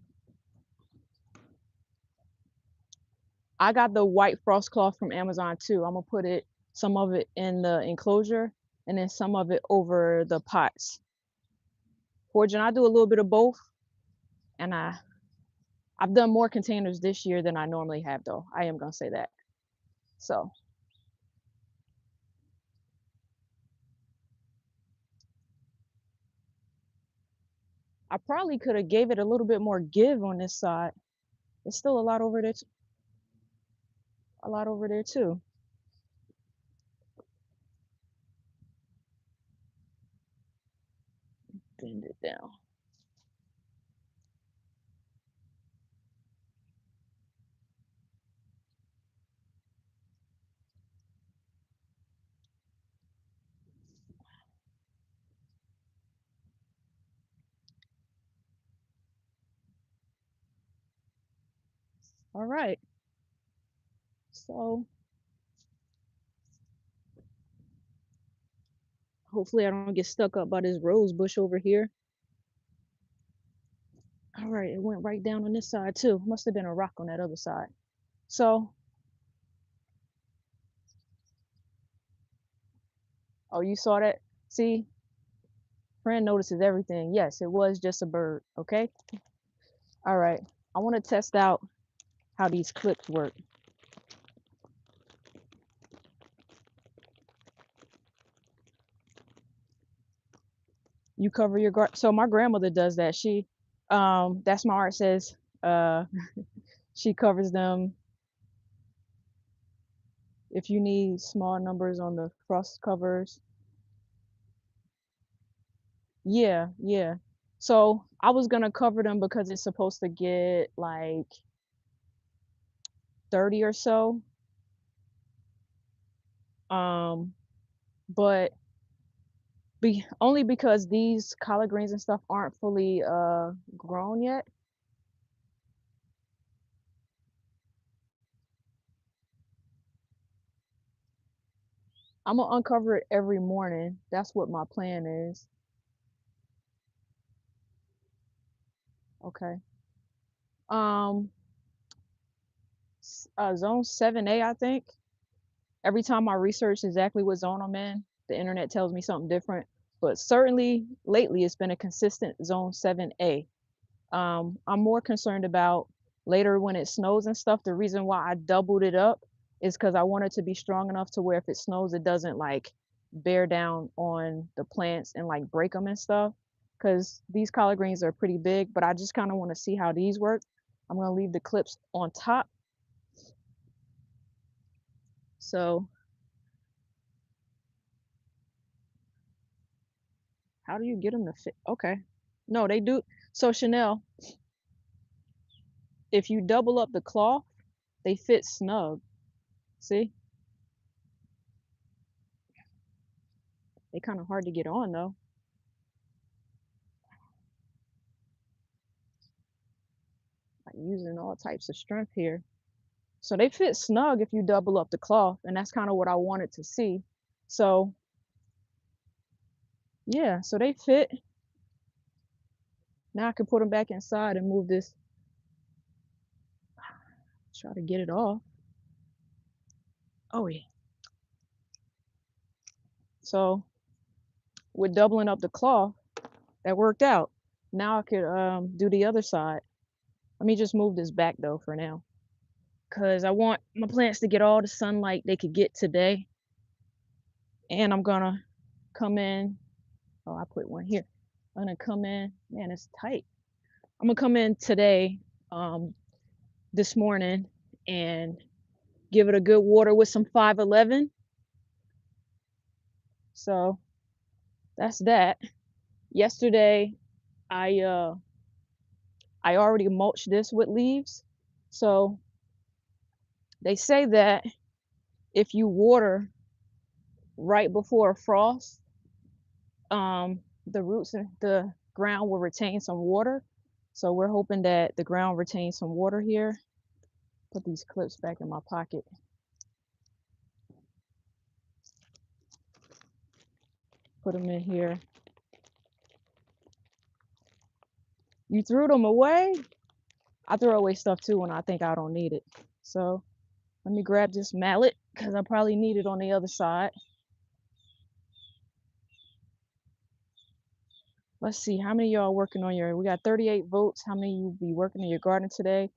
I got the white frost cloth from Amazon too. I'm gonna put it, some of it in the enclosure, and then some of it over the pots. Fortune, I do a little bit of both, and I've done more containers this year than I normally have though. I am gonna say that. So I probably could have gave it a little bit more give on this side. There's still a lot over there, a lot over there too. Bend it down. All right. So hopefully I don't get stuck up by this rose bush over here. All right, it went right down on this side too. Must have been a rock on that other side. So, oh, you saw that? See, friend notices everything. Yes, it was just a bird. Okay. All right. I want to test out how these clips work. You cover your garden. So my grandmother does that. That's my art says, uh, she covers them. If you need small numbers on the frost covers, yeah, yeah. So I was gonna cover them because it's supposed to get like 30 or so. Um, but only because these collard greens and stuff aren't fully grown yet. I'm gonna uncover it every morning. That's what my plan is. Okay. Um, zone 7A, I think. Every time I research exactly what zone I'm in, the internet tells me something different. But certainly lately, it's been a consistent zone 7A. I'm more concerned about later when it snows and stuff, the reason why I doubled it up is because I want it to be strong enough to where if it snows, it doesn't like bear down on the plants and like break them and stuff. Because these collard greens are pretty big, but I just kind of want to see how these work. I'm gonna leave the clips on top. So how do you get them to fit? Okay. No, they do. So Chanel, if you double up the cloth, they fit snug. See? They kind of hard to get on though. I'm using all types of strength here. So they fit snug if you double up the cloth, and that's kind of what I wanted to see. So yeah, so they fit. Now I can put them back inside and move this, try to get it off. Oh yeah. So with doubling up the cloth, that worked out. Now I could do the other side. Let me just move this back though for now. Cause I want my plants to get all the sunlight they could get today. And I'm gonna come in. Oh, I put one here. I'm gonna come in. Man, it's tight. I'm gonna come in today, um, this morning, and give it a good water with some 511. So that's that. Yesterday, I uh, I already mulched this with leaves. So they say that if you water right before frost, the roots and the ground will retain some water. So we're hoping that the ground retains some water here. Put these clips back in my pocket. Put them in here. You threw them away? I throw away stuff too when I think I don't need it. So let me grab this mallet because I probably need it on the other side. Let's see, how many of y'all working on your, we got 38 votes. How many you be working in your garden today?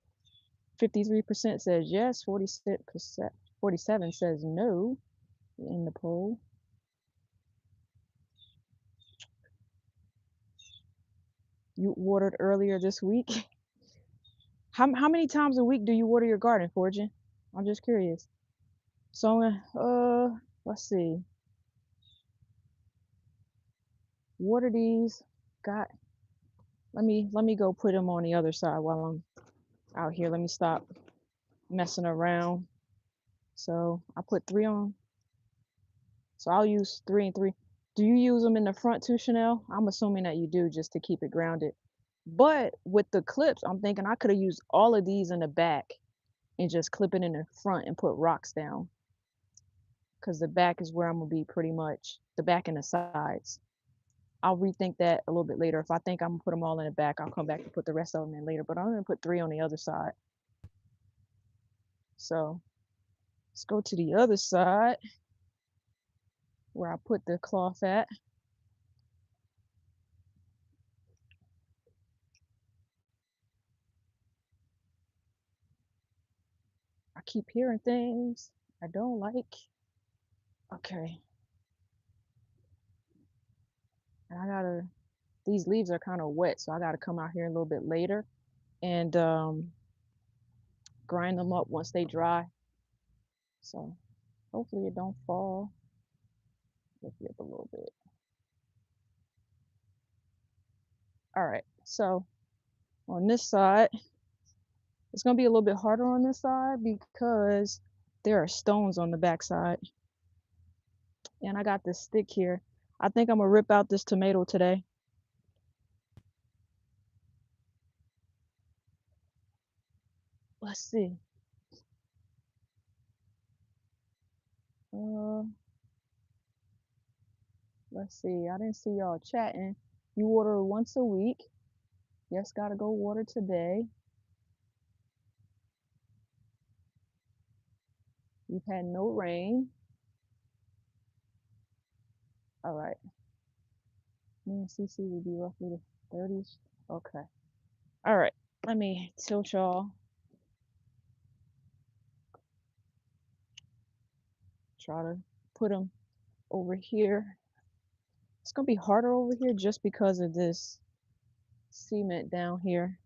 53% says yes, 46%, 47 says no in the poll. You watered earlier this week. How many times a week do you water your garden, Fortune? I'm just curious. So let's see. Water these. Got, let me go put them on the other side while I'm out here. Let me stop messing around. So I put 3 on. So I'll use 3 and 3. Do you use them in the front too, Chanel? I'm assuming that you do just to keep it grounded. But with the clips, I'm thinking I could have used all of these in the back and just clip it in the front and put rocks down. Because the back is where I'm gonna be pretty much, the back and the sides. I'll rethink that a little bit later. If I think I'm gonna put them all in the back, I'll come back and put the rest of them in later. But I'm gonna put 3 on the other side. So let's go to the other side where I put the cloth at. I keep hearing things I don't like. Okay. And I gotta, these leaves are kind of wet, so I gotta come out here a little bit later and grind them up once they dry. So hopefully it don't fall. Lift it up a little bit. All right, so on this side, it's gonna be a little bit harder on this side because there are stones on the back side. And I got this stick here. I think I'm gonna rip out this tomato today. Let's see. Uh, let's see. I didn't see y'all chatting. You water once a week. Yes, gotta go water today. We've had no rain. All right. Me and CC will be roughly the 30s. Okay. All right. Let me tilt y'all. try to put them over here. It's gonna be harder over here just because of this cement down here,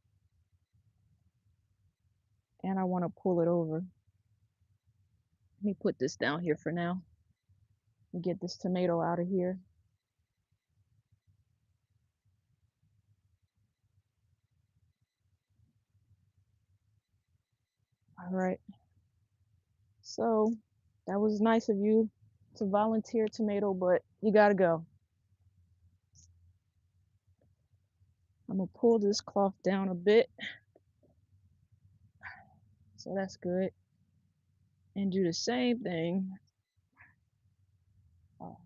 and I want to pull it over. Let me put this down here for now and get this tomato out of here. All right, so that was nice of you to volunteer, tomato, but you gotta go. I'm gonna pull this cloth down a bit, so that's good, and do the same thing. Oh,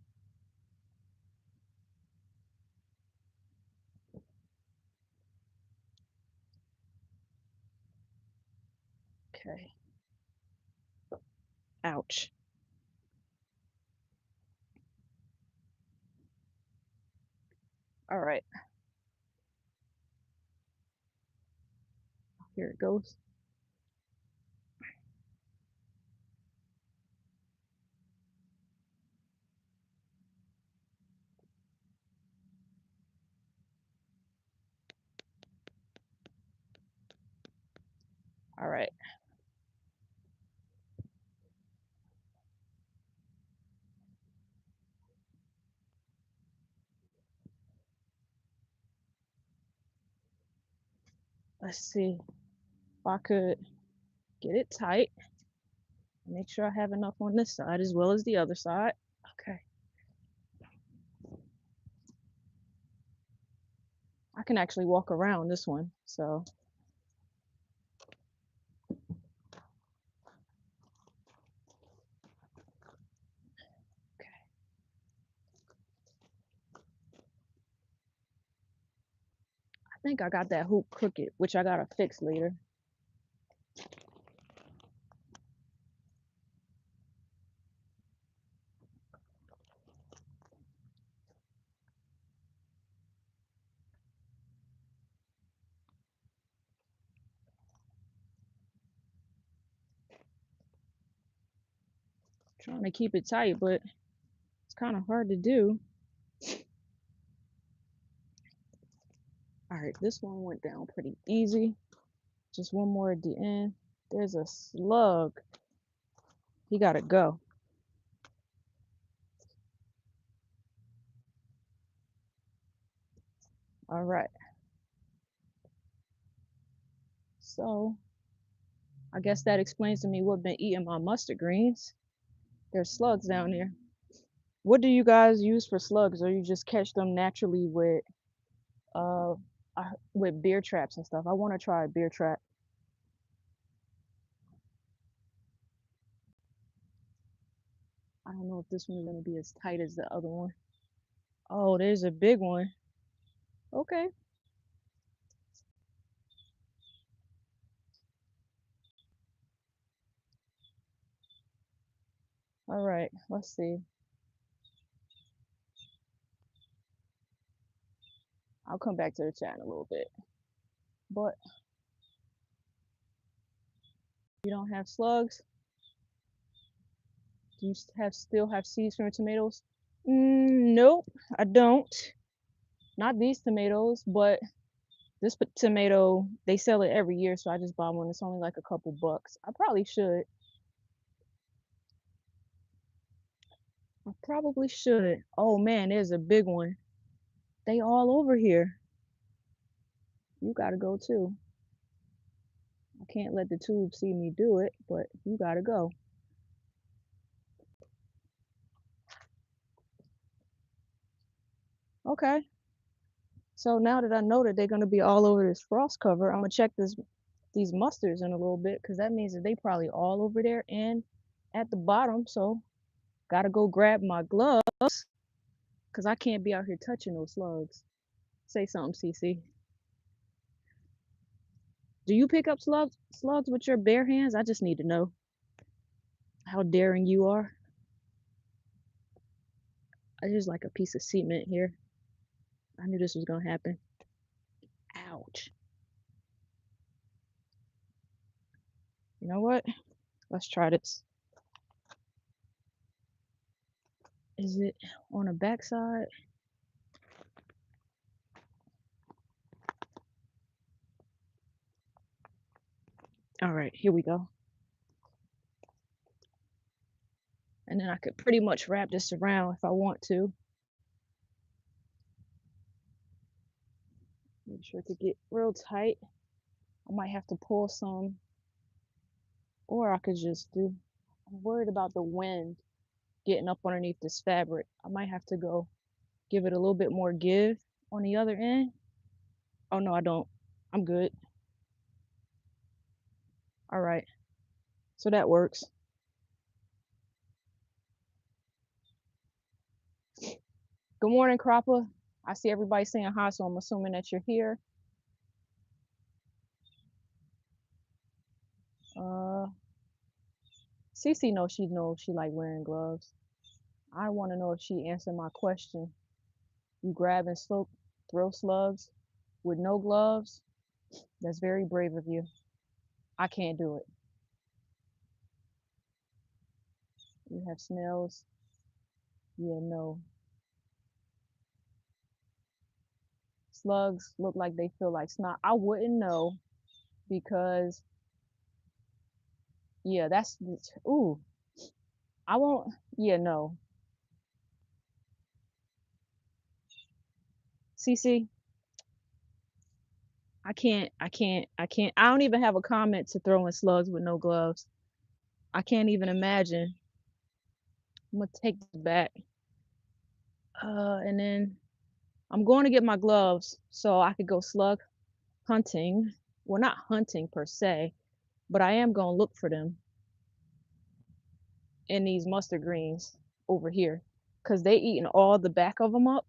okay. Ouch. All right, here it goes. All right. Let's see if I could get it tight. Make sure I have enough on this side as well as the other side. Okay. I can actually walk around this one, so okay. I think I got that hoop crooked, which I gotta fix later. Trying to keep it tight, but it's kind of hard to do. All right, this one went down pretty easy. Just one more at the end. There's a slug. He gotta go. All right. So I guess that explains to me what been eating my mustard greens. There's slugs down there. What do you guys use for slugs, or you just catch them naturally uh with beer traps and stuff? I want to try a beer trap. I don't know if this one is gonna be as tight as the other one. Oh, there's a big one. Okay. All right. Let's see. I'll come back to the chat in a little bit. But you don't have slugs? Do you have still have seeds from your tomatoes? Nope, I don't. Not these tomatoes, but this tomato, they sell it every year, so I just bought one. It's only like a couple bucks. I probably should. I probably should. Oh man, there's a big one. They all over here. You gotta go too. I can't let the tube see me do it, but you gotta go. Okay. So now that I know that they're gonna be all over this frost cover, I'm gonna check these mustards in a little bit because that means that they probably all over there and at the bottom. So gotta go grab my gloves because I can't be out here touching those slugs. Say something, Cece. Do you pick up slugs with your bare hands? I just need to know how daring you are. I just like a piece of cement here. I knew this was gonna happen. Ouch. You know what? Let's try this. Is it on the back side? All right, here we go. And then I could pretty much wrap this around if I want to. Make sure it could get real tight. I might have to pull some, or I could just do. I'm worried about the wind getting up underneath this fabric. I might have to go give it a little bit more give on the other end. Oh no, I don't. I'm good. All right. So that works. Good morning, Cropper. I see everybody saying hi, so I'm assuming that you're here. Uh, Cece knows she like wearing gloves. I want to know if she answered my question. You grab and throw slugs with no gloves? That's very brave of you. I can't do it. You have snails? Yeah, no. Slugs look like they feel like snot. I wouldn't know because, yeah, ooh, I won't, yeah, no. Cece, I don't even have a comment to throw in slugs with no gloves. I can't even imagine. I'm gonna take this back. And then I'm going to get my gloves so I could go slug hunting. Well, not hunting per se, but I am gonna look for them in these mustard greens over here because they eating all the back of them up.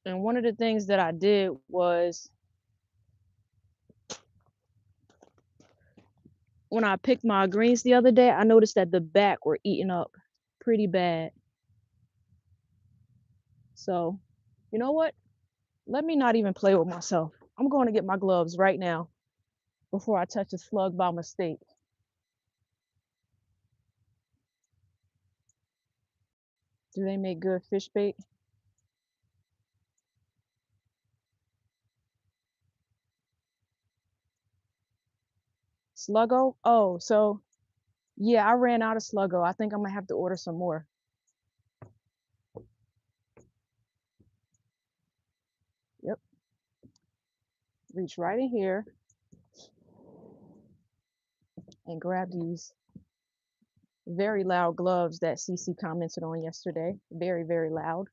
And one of the things that I did was when I picked my greens the other day, I noticed that the back were eaten up pretty bad. So, you know what? Let me not even play with myself. I'm going to get my gloves right now before I touch a slug by mistake. Do they make good fish bait? Sluggo? Oh, so yeah, I ran out of Sluggo. I think I'm gonna have to order some more. Yep. Reach right in here and grab these very loud gloves that CC commented on yesterday. Very, very loud.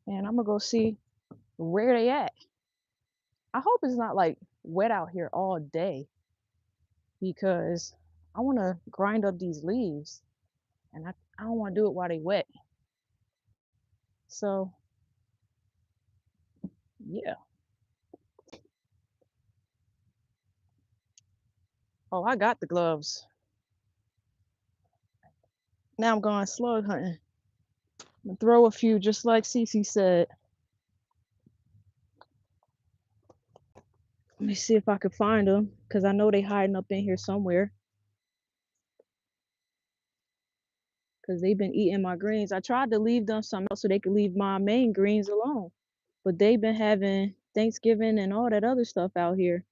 And I'm gonna go see where they at. I hope it's not like wet out here all day because I want to grind up these leaves and I don't want to do it while they wet. So yeah. Oh, I got the gloves. Now I'm going slug hunting. I'm gonna throw a few just like Cece said. Let me see if I can find them because I know they hiding up in here somewhere because they've been eating my greens. I tried to leave them something else so they could leave my main greens alone, but they've been having Thanksgiving and all that other stuff out here.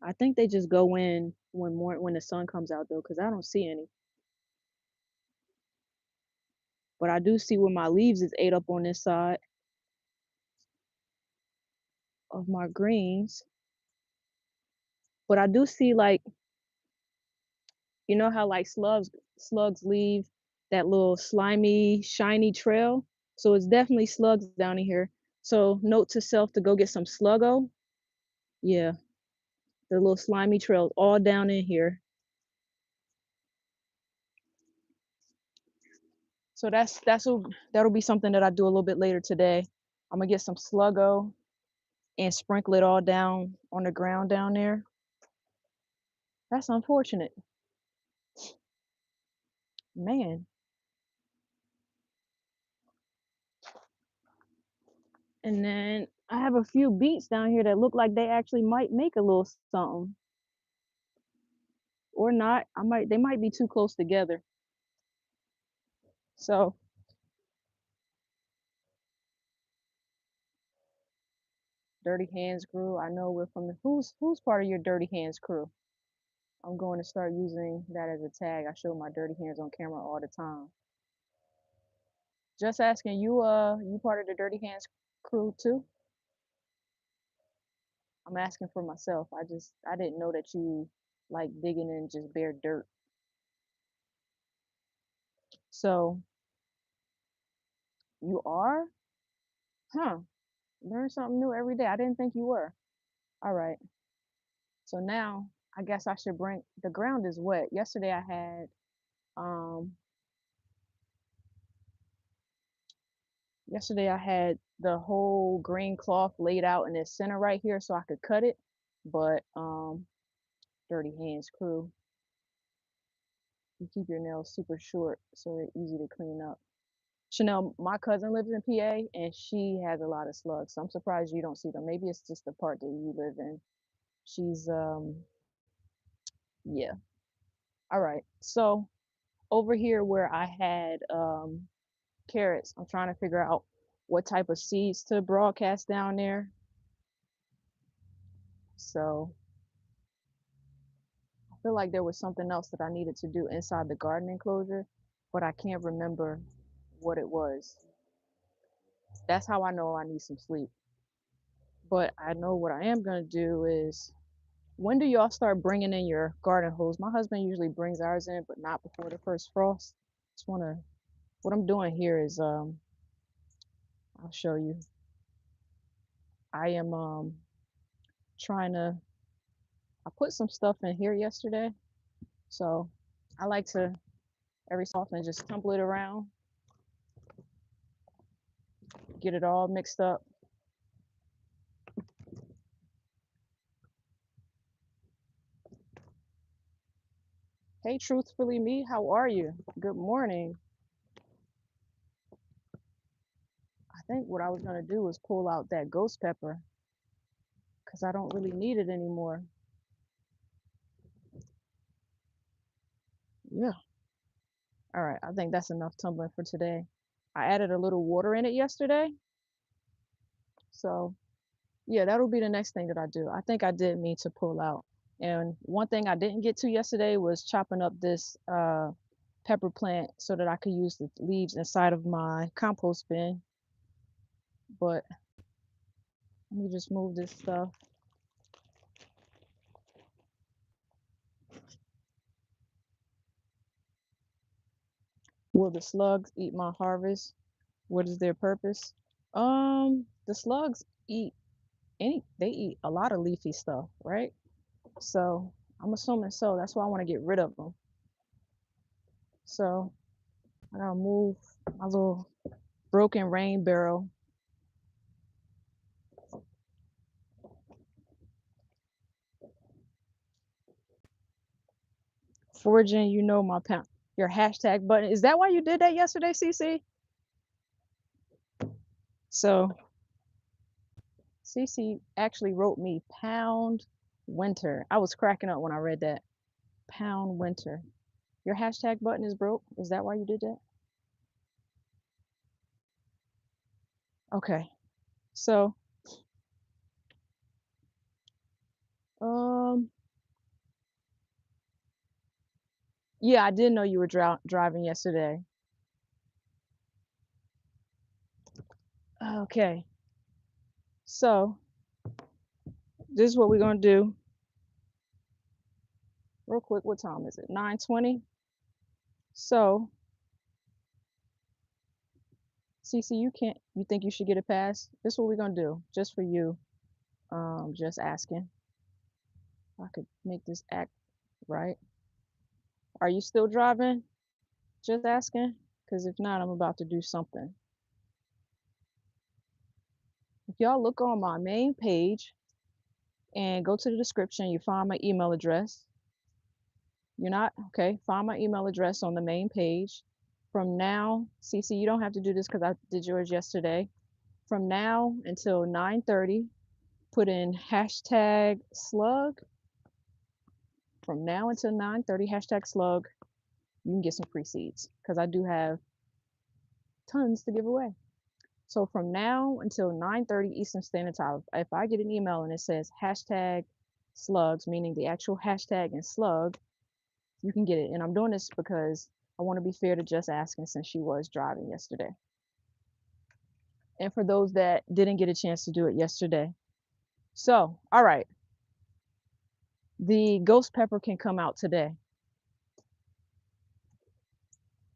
I think they just go in when the sun comes out though, because I don't see any. But I do see where my leaves is ate up on this side of my greens. But I do see like you know how like slugs leave that little slimy, shiny trail. So it's definitely slugs down in here. So note to self to go get some sluggo. Yeah, the little slimy trails all down in here. So that'll be something that I do a little bit later today. I'm gonna get some sluggo and sprinkle it all down on the ground down there. That's unfortunate. Man. And then I have a few beets down here that look like they actually might make a little something or not. They might be too close together. So, Dirty Hands crew. I know we're from the who's part of your Dirty Hands crew? I'm going to start using that as a tag. I show my dirty hands on camera all the time. Just asking you, you part of the Dirty Hands crew too? I'm asking for myself. I didn't know that you like digging in just bare dirt. So you are? Huh. Learn something new every day. I didn't think you were. All right. So now I guess I should bring the ground is wet. Um yesterday I had the whole green cloth laid out in the center right here so I could cut it. But Dirty Hands crew, you keep your nails super short so they're easy to clean up. Chanel, my cousin lives in PA and she has a lot of slugs. So I'm surprised you don't see them. Maybe it's just the part that you live in. She's yeah. All right. So over here where I had carrots, I'm trying to figure out what type of seeds to broadcast down there. So I feel like there was something else that I needed to do inside the garden enclosure, but I can't remember what it was. That's how I know I need some sleep. But I know what I am going to do is when do y'all start bringing in your garden hose? My husband usually brings ours in, but not before the first frost. Just want to, what I'm doing here is, I'll show you. I am trying to, I put some stuff in here yesterday. So I like to every so often just tumble it around, get it all mixed up. Hey, truthfully me, how are you? Good morning. I think what I was gonna do was pull out that ghost pepper because I don't really need it anymore. Yeah. All right. I think that's enough tumbling for today. I added a little water in it yesterday. So yeah, that'll be the next thing that I do. I think I did mean to pull out. And one thing I didn't get to yesterday was chopping up this pepper plant so that I could use the leaves inside of my compost bin. But let me just move this stuff. Will the slugs eat my harvest? What is their purpose? The slugs eat they eat a lot of leafy stuff, right? So I'm assuming so. That's why I want to get rid of them. So I gotta move my little broken rain barrel. Foraging, you know my pound your hashtag button. Is that why you did that yesterday, CC? So CC actually wrote me pound winter. I was cracking up when I read that. Pound winter. Your hashtag button is broke. Is that why you did that? Okay. So, um, yeah, I did know you were driving yesterday. Okay. So, this is what we're gonna do. Real quick, what time is it? 9:20. So, Cece, you think you should get a pass? This is what we're gonna do, just for you. Just asking. I could make this act right. Are you still driving? Just asking. Because if not, I'm about to do something. If y'all look on my main page and go to the description, you find my email address. You're not? Okay. Find my email address on the main page. From now, Cece, you don't have to do this because I did yours yesterday. from now until 9:30, put in hashtag slug. From now until 9:30, hashtag slug. You can get some free seeds because I do have tons to give away. So from now until 9:30 Eastern Standard Time, if I get an email and it says hashtag slugs, meaning the actual hashtag and slug, you can get it. And I'm doing this because I want to be fair to Just Asking since she was driving yesterday. And for those that didn't get a chance to do it yesterday. So, all right, the ghost pepper can come out today.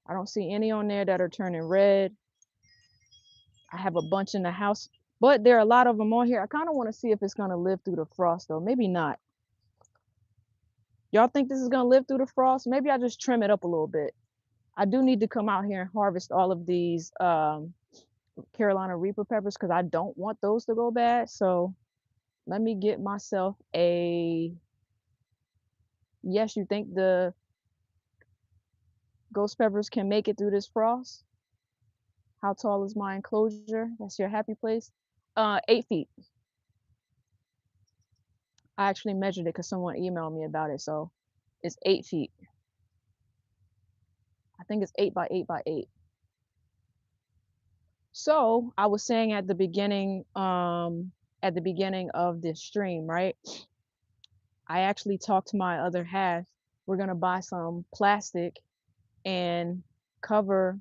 I don't see any on there that are turning red. I have a bunch in the house, but there are a lot of them on here. I kind of want to see if it's going to live through the frost though. Maybe not. Y'all think this is going to live through the frost? Maybe I just trim it up a little bit. I do need to come out here and harvest all of these Carolina Reaper peppers because I don't want those to go bad. So let me get myself a, yes, you think the ghost peppers can make it through this frost? How tall is my enclosure? That's your happy place. 8 feet. I actually measured it because someone emailed me about it. So it's 8 feet. I think it's 8 by 8 by 8. So I was saying at the beginning of this stream, right? I actually talked to my other half. We're gonna buy some plastic and cover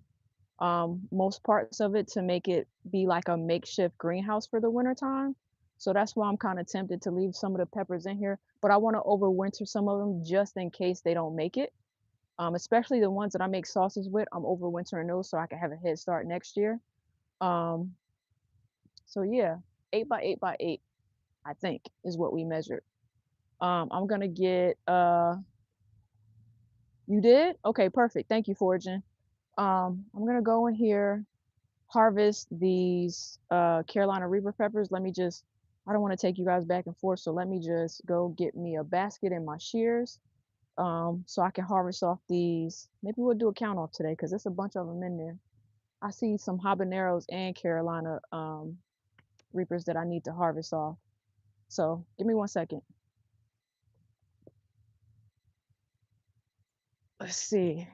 most parts of it to make it be like a makeshift greenhouse for the winter time. So that's why I'm kind of tempted to leave some of the peppers in here, but I want to overwinter some of them just in case they don't make it. Especially the ones that I make sauces with, I'm overwintering those so I can have a head start next year. Um, so yeah, 8 by 8 by 8, I think is what we measured. I'm gonna get you did? Okay, perfect. Thank you, Fortune. I'm gonna go in here, harvest these Carolina Reaper peppers. Let me just, I don't want to take you guys back and forth, so let me just go get me a basket and my shears. So I can harvest off these. Maybe we'll do a count off today because there's a bunch of them in there. I see some habaneros and Carolina Reapers that I need to harvest off. So give me 1 second. Let's see.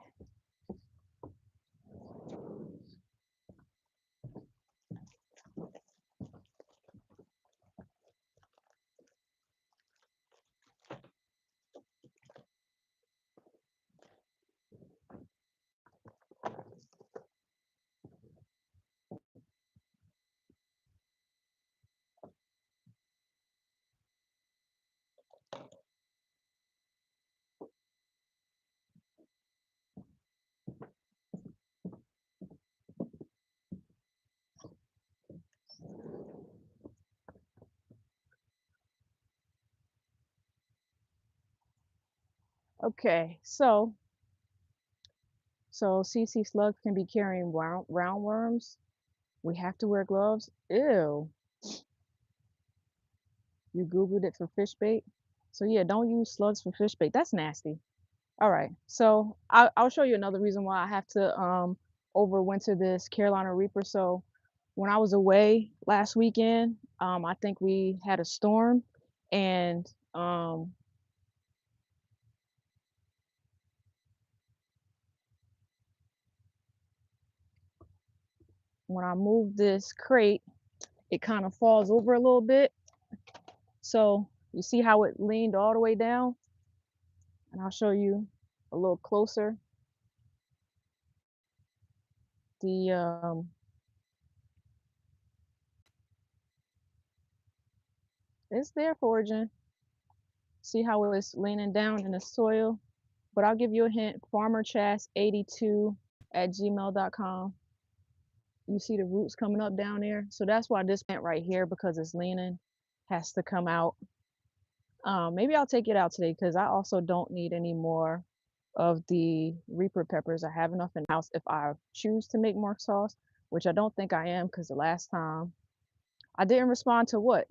Okay, so CC slugs can be carrying roundworms. We have to wear gloves. Ew. You Googled it for fish bait. So yeah, don't use slugs for fish bait. That's nasty. All right. So I'll show you another reason why I have to overwinter this Carolina Reaper. So when I was away last weekend, I think we had a storm and when I move this crate, it kind of falls over a little bit. So you see how it leaned all the way down? And I'll show you a little closer. The it's there, foraging. See how it's leaning down in the soil? But I'll give you a hint, farmerchas82 at gmail.com. You see the roots coming up down there? So that's why this plant right here, because it's leaning, has to come out. Maybe I'll take it out today because I also don't need any more of the Reaper peppers. I have enough in the house if I choose to make more sauce, which I don't think I am because the last time I didn't respond to what?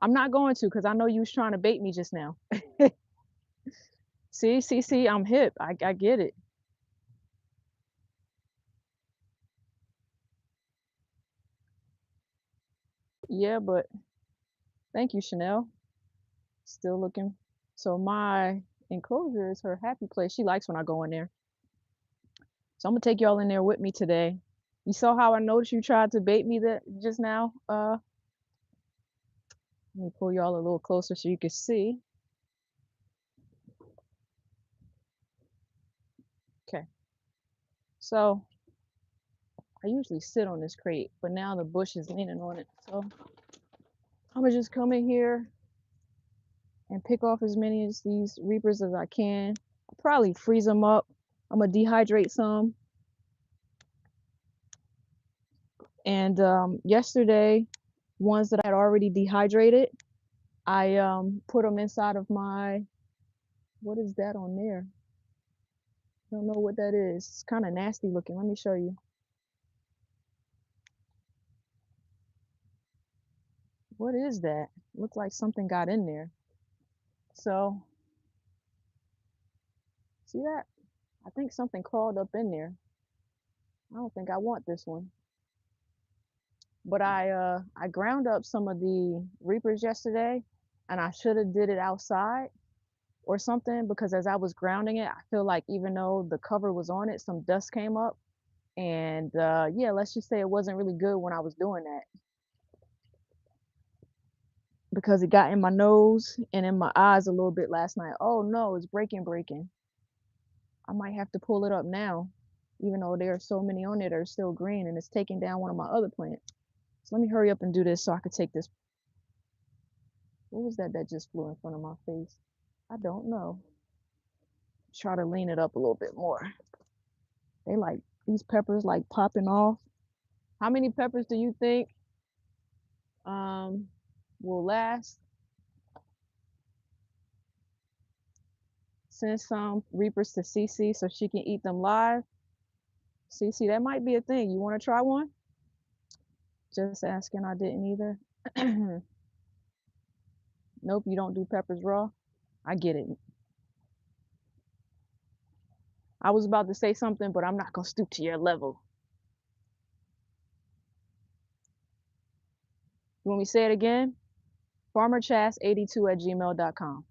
I'm not going to because I know you was trying to bait me just now. See, I'm hip. I get it. Yeah, but thank you, Chanel. Still looking. So my enclosure is her happy place. She likes when I go in there. So I'm gonna take y'all in there with me today. You saw how I noticed you tried to bait me that just now? Let me pull y'all a little closer so you can see. Okay. So I usually sit on this crate, but now the bush is leaning on it. So I'm gonna just come in here and pick off as many of these reapers as I can. I'll probably freeze them up. I'm gonna dehydrate some. And yesterday, ones that I had already dehydrated, I put them inside of my, what is that on there? I don't know what that is. It's kind of nasty looking. Let me show you. What is that? Looks like something got in there. So, see that? I think something crawled up in there. I don't think I want this one. But I ground up some of the reapers yesterday, and I should have did it outside or something, because as I was grounding it, I feel like even though the cover was on it, some dust came up. And yeah, let's just say it wasn't really good when I was doing that, because it got in my nose and in my eyes a little bit last night. Oh no, it's breaking. I might have to pull it up now, even though there are so many on it that are still green, and it's taking down one of my other plants. So let me hurry up and do this so I could take this. What was that that just flew in front of my face? I don't know. Try to lean it up a little bit more. They like, these peppers like popping off. How many peppers do you think um will last? Send some reapers to Cece so she can eat them live. Cece, that might be a thing. You want to try one? Just asking. I didn't either. Nope, you don't do peppers raw. I get it. I was about to say something, but I'm not gonna stoop to your level. You want me to say it again? farmerchas82@gmail.com.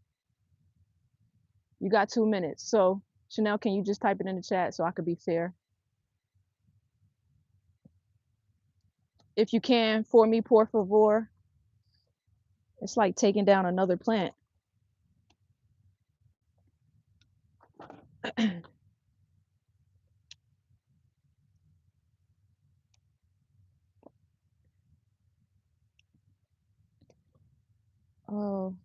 You got 2 minutes. So Chanel, can you just type it in the chat so I could be fair? If you can, for me, por favor. It's like taking down another plant. Oh,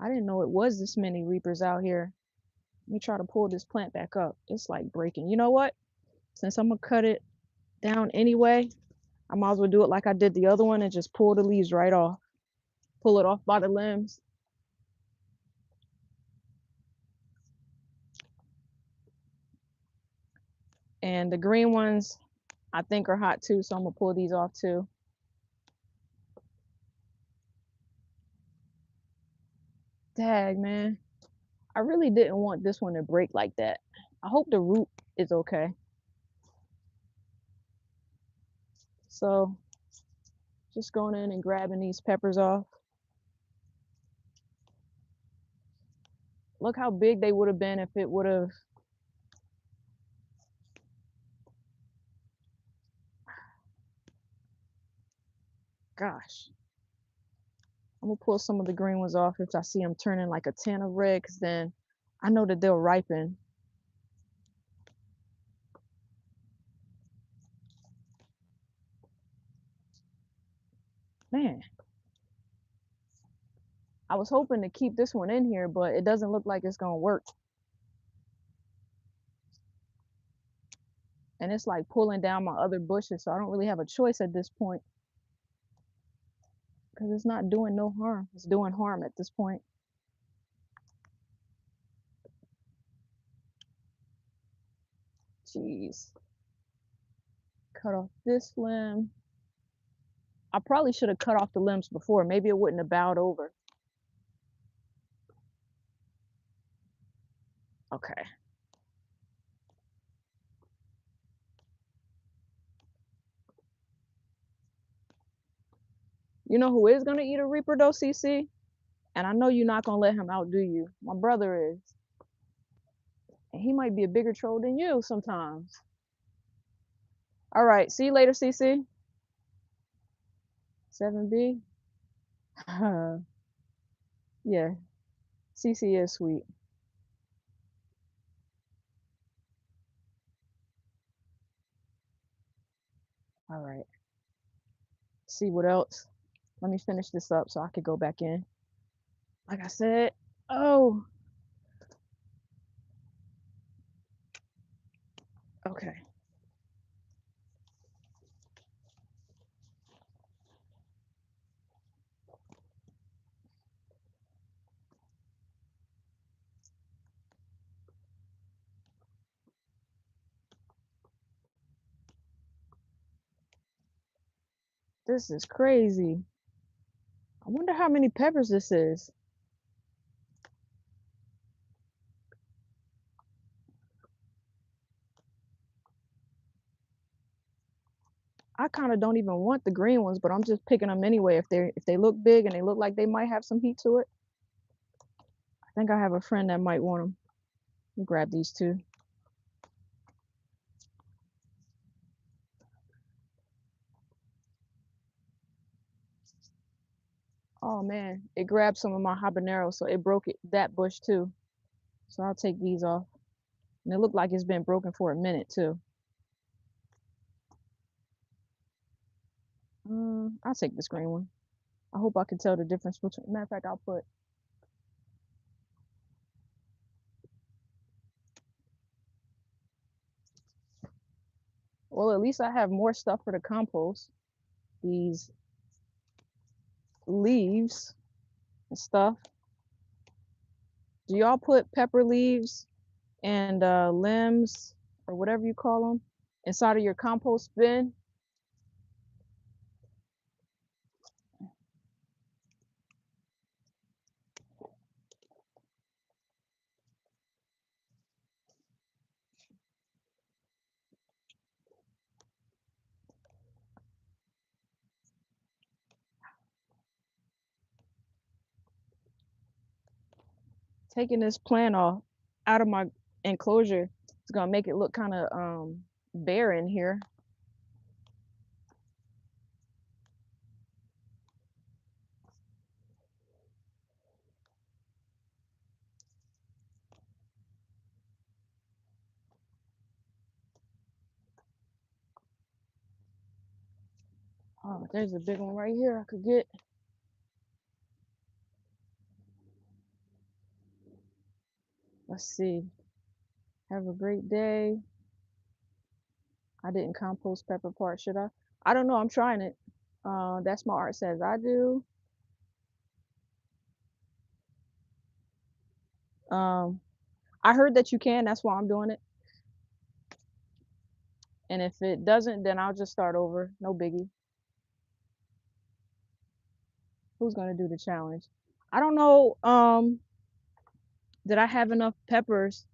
I didn't know it was this many reapers out here. Let me try to pull this plant back up. It's like breaking. You know what? Since I'm gonna cut it down anyway, I might as well do it like I did the other one and just pull the leaves right off. Pull it off by the limbs. And the green ones, I think are hot too, so I'm gonna pull these off too. Dag, man. I really didn't want this one to break like that. I hope the root is okay. So just going in and grabbing these peppers off. Look how big they would have been if it would have, gosh. I'm gonna pull some of the green ones off if I see them turning like a tin of red, because then I know that they'll ripen. Man, I was hoping to keep this one in here, but it doesn't look like it's gonna work. And it's like pulling down my other bushes, so I don't really have a choice at this point, because it's not doing no harm. It's doing harm at this point. Jeez. Cut off this limb. I probably should have cut off the limbs before. Maybe it wouldn't have bowed over. Okay. You know who is gonna eat a Reaper though, CC? And I know you're not gonna let him outdo you. My brother is. And he might be a bigger troll than you sometimes. All right, see you later, CC. 7B. Yeah, CC is sweet. All right. See what else? Let me finish this up so I could go back in. Like I said, oh, okay. This is crazy. I wonder how many peppers this is. I kind of don't even want the green ones, but I'm just picking them anyway. If they look big and they look like they might have some heat to it. I think I have a friend that might want them. Grab these two. Oh man, it grabbed some of my habanero, so it broke that bush too. So I'll take these off. And it looked like it's been broken for a minute too. I'll take this green one. I hope I can tell the difference between. Matter of fact, I'll put. Well, at least I have more stuff for the compost. These leaves and stuff. Do y'all put pepper leaves and limbs or whatever you call them inside of your compost bin? Taking this plant off out of my enclosure is gonna make it look kind of barren here. Oh, there's a big one right here I could get. Let's see. Have a great day. I didn't compost pepper part, should I? I don't know. I'm trying it. That's my art says I do. Um, I heard that you can. That's why I'm doing it. And if it doesn't, then I'll just start over. No biggie. Who's gonna do the challenge? I don't know. Did I have enough peppers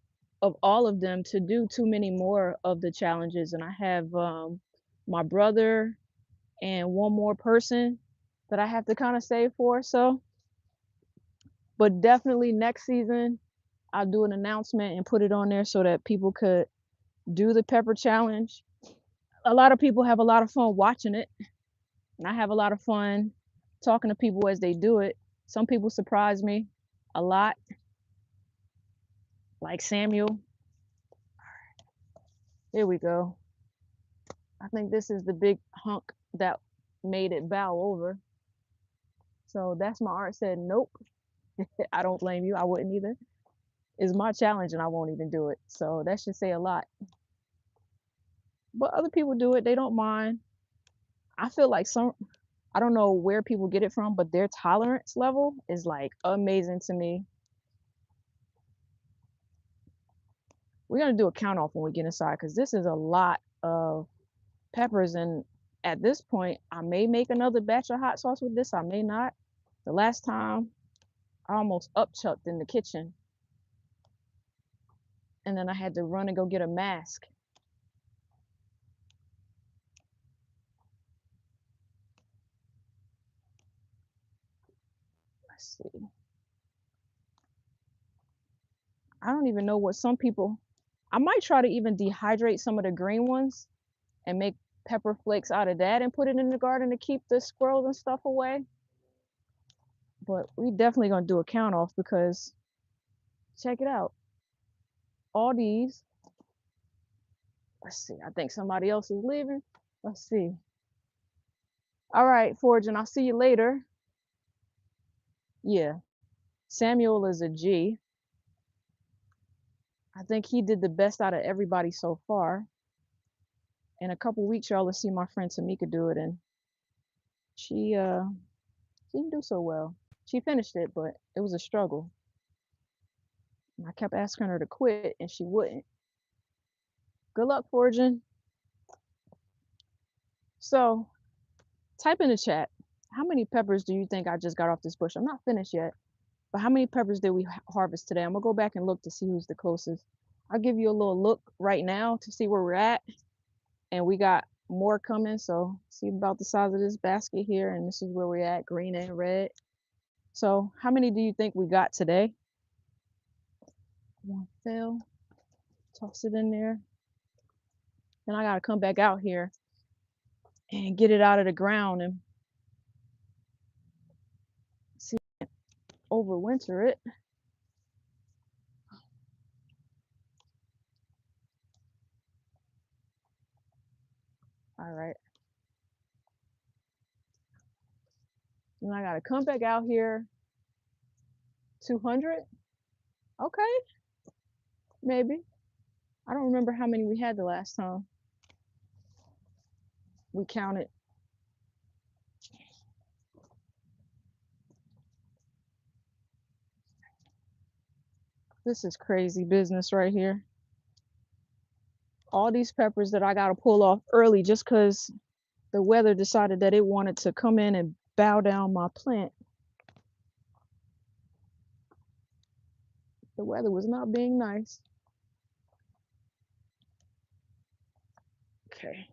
of all of them to do too many more of the challenges? And I have my brother and one more person that I have to kind of save for. So, but definitely next season I'll do an announcement and put it on there so that people could do the pepper challenge. A lot of people have a lot of fun watching it, and I have a lot of fun talking to people as they do it. Some people surprise me a lot, like Samuel. Here we go. I think this is the big hunk that made it bow over. So that's my art said, nope, I don't blame you. I wouldn't either. It's my challenge and I won't even do it. So that should say a lot. But other people do it, they don't mind. I feel like I don't know where people get it from, but their tolerance level is like amazing to me. We're gonna do a count off when we get inside because this is a lot of peppers. And at this point, I may make another batch of hot sauce with this. I may not. The last time I almost upchucked in the kitchen and then I had to run and go get a mask. Let's see. I don't even know what some people. I might try to even dehydrate some of the green ones and make pepper flakes out of that and put it in the garden to keep the squirrels and stuff away. But we definitely gonna do a count off because check it out. All these. Let's see. I think somebody else is leaving. Let's see. All right, Fortune. I'll see you later. Yeah. Samuel is a G. I think he did the best out of everybody so far. In a couple weeks, y'all will see my friend Tamika do it, and she she didn't do so well. She finished it, but it was a struggle. And I kept asking her to quit, and she wouldn't. Good luck, Fortune. So, type in the chat. How many peppers do you think I just got off this bush? I'm not finished yet, but how many peppers did we harvest today? I'm gonna go back and look to see who's the closest. I'll give you a little look right now to see where we're at, and we got more coming. So, see about the size of this basket here, and this is where we're at, green and red. So, how many do you think we got today? One fell. Toss it in there. Then I gotta come back out here and get it out of the ground and see overwinter it. All right. Then I gotta come back out here. 200. Okay, maybe. I don't remember how many we had the last time we counted. This is crazy business right here. All these peppers that I gotta pull off early just because the weather decided that it wanted to come in and bow down my plant. The weather was not being nice. Okay.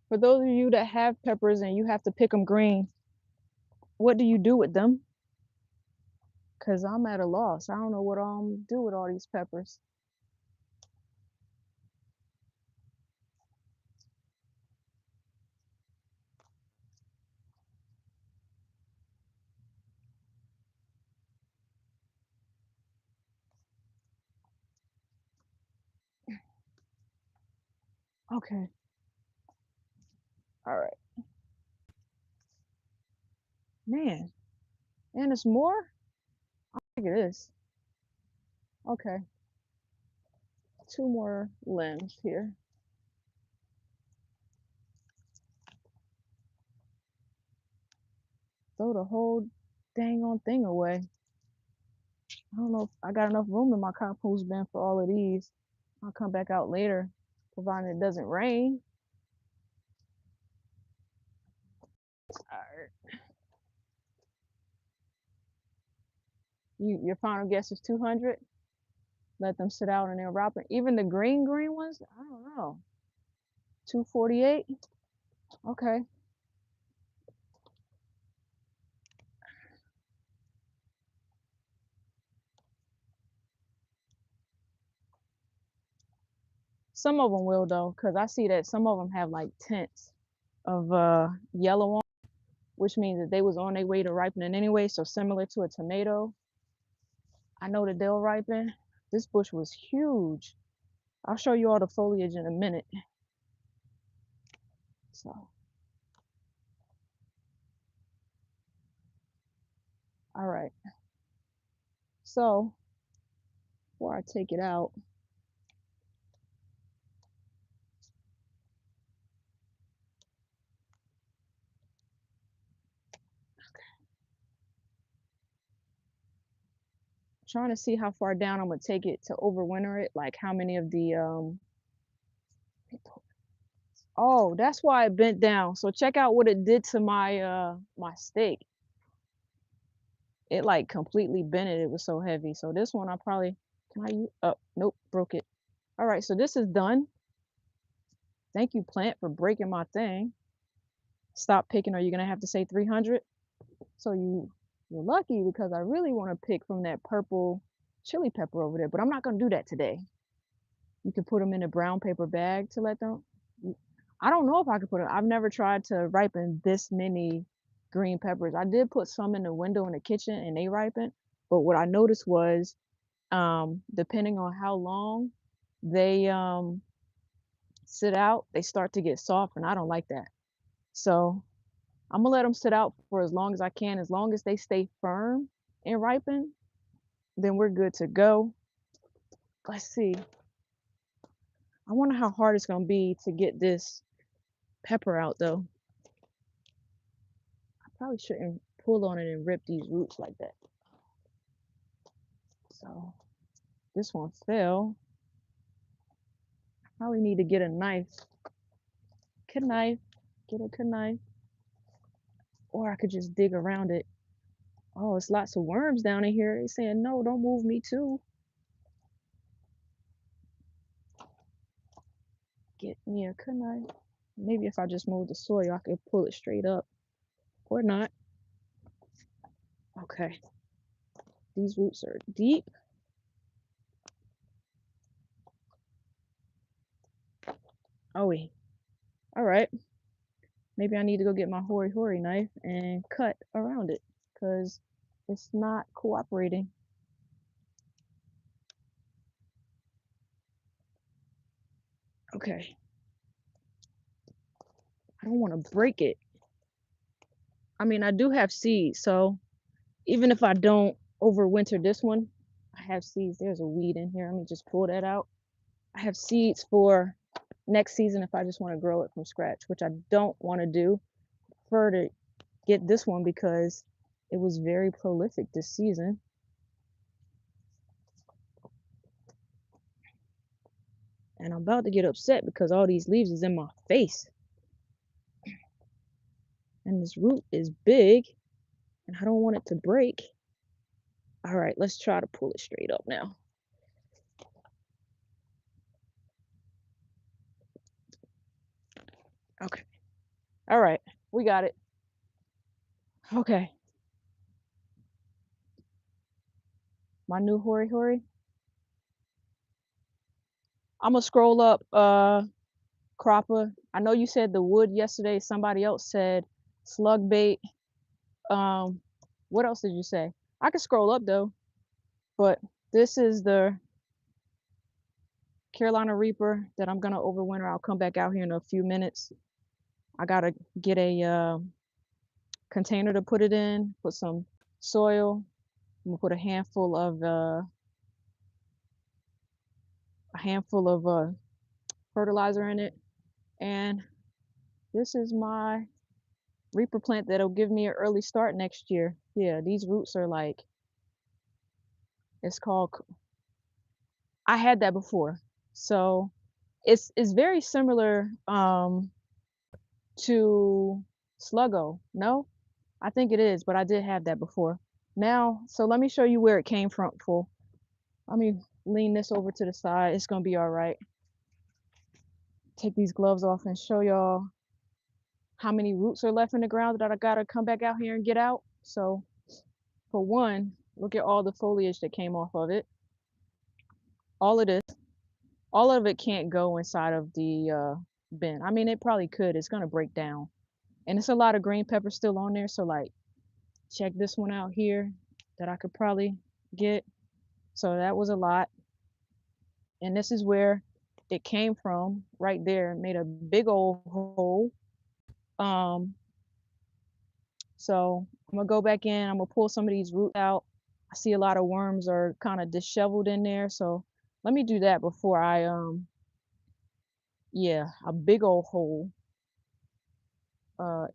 For those of you that have peppers and you have to pick them green, what do you do with them? Because I'm at a loss. I don't know what I'm do with all these peppers. Okay. All right. Man. And it's more? Look at this. Okay. Two more limbs here. Throw the whole dang on thing away. I don't know if I got enough room in my compost bin for all of these. I'll come back out later, providing it doesn't rain. All right. Your final guess is 200? Let them sit out and then ripen. Even the green ones? I don't know. 248? Okay. Some of them will though, because I see that some of them have like tints of yellow on, which means that they was on their way to ripening anyway. So similar to a tomato, I know that they'll ripen. This bush was huge. I'll show you all the foliage in a minute. So, all right. So before I take it out, trying to see how far down I'm gonna take it to overwinter it. Like how many of the oh, that's why it bent down. So check out what it did to my stake. It like completely bent it. It was so heavy. So this one I probably can I use oh nope, broke it. All right, so this is done. Thank you, plant, for breaking my thing. stop picking or you're gonna have to say 300. So you're lucky because I really want to pick from that purple chili pepper over there, but I'm not gonna do that today. You can put them in a brown paper bag to let them. Mm, I don't know if I could put it. I've never tried to ripen this many green peppers. I did put some in the window in the kitchen and they ripened, but what I noticed was, depending on how long they sit out, they start to get soft, and I don't like that. So I'm gonna let them sit out for as long as I can. As long as they stay firm and ripen, then we're good to go. Let's see. I wonder how hard it's gonna be to get this pepper out though. I probably shouldn't pull on it and rip these roots like that. So this one fell. Probably need to get a knife. Knife. Get a knife. Or I could just dig around it. Oh, it's lots of worms down in here. They saying, no, don't move me too. Get me a knife. Maybe if I just move the soil, I could pull it straight up. Or not. Okay. These roots are deep. Oh, wait. All right. Maybe I need to go get my hori hori knife and cut around it because it's not cooperating. Okay. I don't want to break it. I mean, I do have seeds, so even if I don't overwinter this one, I have seeds. There's a weed in here. Let me just pull that out. I have seeds for next season if I just want to grow it from scratch, which I don't want to do. Prefer to get this one because it was very prolific this season. And I'm about to get upset because all these leaves is in my face. And this root is big and I don't want it to break. All right, let's try to pull it straight up now. Okay. All right, we got it. Okay. My new hori hori. I'm gonna scroll up cropper. I know you said the wood yesterday. Somebody else said slug bait. Um, what else did you say? I can scroll up though, but this is the Carolina Reaper that I'm gonna overwinter. I'll come back out here in a few minutes. I gotta get a container to put it in, put some soil. I'm gonna put a handful of fertilizer in it, and this is my Reaper plant that'll give me an early start next year. Yeah, these roots are like, it's called, I had that before. So it's very similar to Sluggo. No? I think it is, but I did have that before. Now, so let me show you where it came from. Let me lean this over to the side. It's gonna be all right. Take these gloves off and show y'all how many roots are left in the ground that I gotta come back out here and get out. So for one, look at all the foliage that came off of it. All of this, all of it can't go inside of the bin. I mean, it probably could. It's gonna break down. And it's a lot of green pepper still on there. So like, check this one out here that I could probably get. So that was a lot. And this is where it came from right there. Made a big old hole. Um, so I'm gonna go back in. I'm gonna pull some of these roots out. I see a lot of worms are kind of disheveled in there. So let me do that before I yeah, a big old hole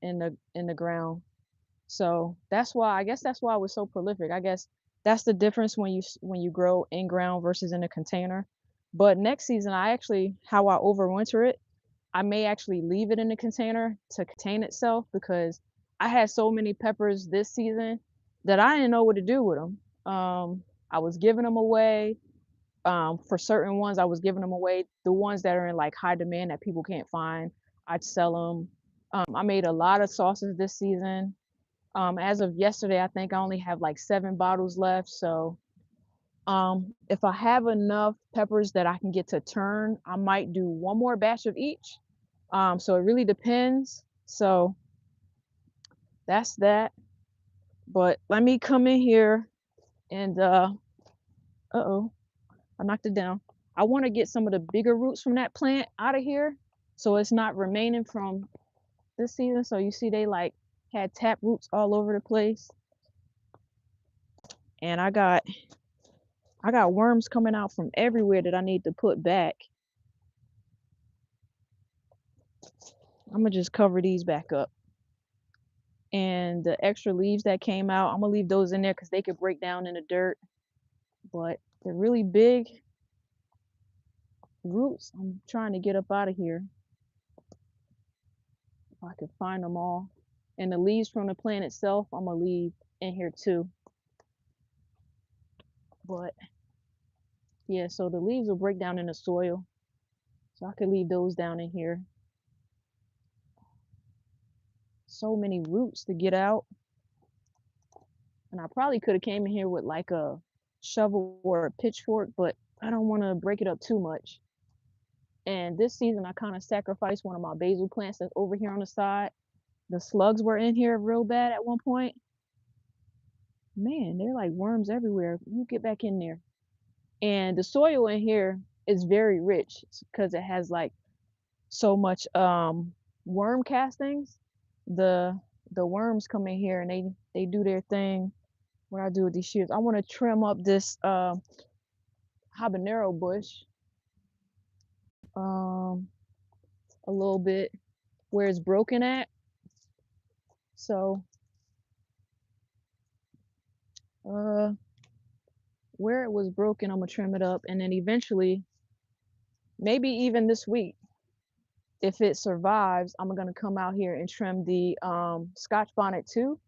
in the ground. So that's why, I guess that's why it was so prolific. I guess that's the difference when when you grow in ground versus in a container. But next season, I actually, how I overwinter it, I may actually leave it in the container to contain itself because I had so many peppers this season that I didn't know what to do with them. I was giving them away. For certain ones, I was giving them away. The ones that are in like high demand that people can't find, I'd sell them. I made a lot of sauces this season. As of yesterday, I think I only have like 7 bottles left. So if I have enough peppers that I can get to turn, I might do one more batch of each. So it really depends. So that's that. But let me come in here and uh-oh, I knocked it down. I want to get some of the bigger roots from that plant out of here so it's not remaining from this season. So you see they like had tap roots all over the place. And I got worms coming out from everywhere that I need to put back. I'm gonna just cover these back up. And the extra leaves that came out, I'm gonna leave those in there because they could break down in the dirt. But the really big roots, I'm trying to get up out of here if I can find them all. And the leaves from the plant itself, I'm gonna leave in here too. But yeah, so the leaves will break down in the soil. So I could leave those down in here. So many roots to get out. And I probably could have came in here with like a shovel or a pitchfork, but I don't want to break it up too much. And this season, I kind of sacrificed one of my basil plants that's over here on the side. The slugs were in here real bad at one point. Man, they're like worms everywhere. You get back in there. And the soil in here is very rich because it has like so much worm castings. The worms come in here and they do their thing. What I do with these shears, I want to trim up this habanero bush um a little bit where it's broken at. So uh where it was broken, I'm gonna trim it up, and then eventually, maybe even this week, if it survives, I'm gonna come out here and trim the Scotch bonnet too,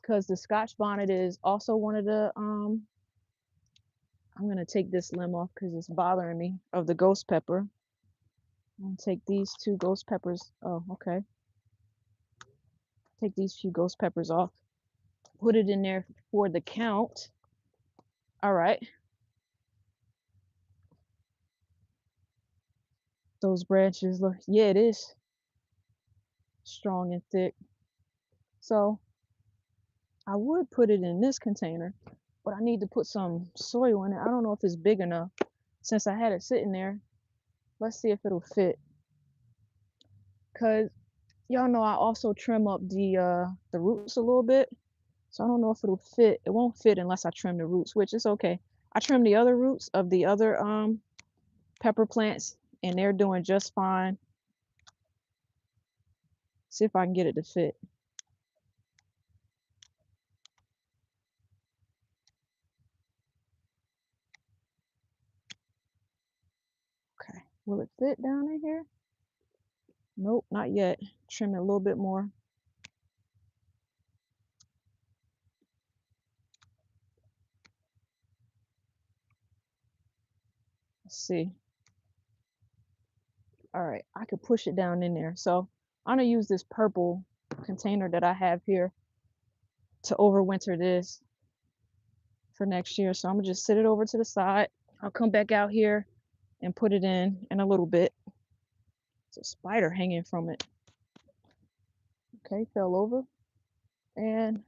because the Scotch bonnet is also one of the I'm gonna take this limb off because it's bothering me, of the ghost pepper. I'm gonna take these two ghost peppers. Oh, okay. Take these few ghost peppers off. Put it in there for the count. All right. Those branches look, yeah, it is strong and thick. So I would put it in this container, but I need to put some soil in it. I don't know if it's big enough since I had it sitting there. Let's see if it'll fit. Cause y'all know I also trim up the roots a little bit. So I don't know if it'll fit. It won't fit unless I trim the roots, which is okay. I trimmed the other roots of the other pepper plants and they're doing just fine. See if I can get it to fit. Okay. Will it fit down in here? Nope, not yet. Trim it a little bit more. Let's see. All right, I could push it down in there. So I'm gonna use this purple container that I have here to overwinter this for next year. So I'm gonna just sit it over to the side. I'll come back out here and put it in a little bit. There's a spider hanging from it. Okay, fell over. And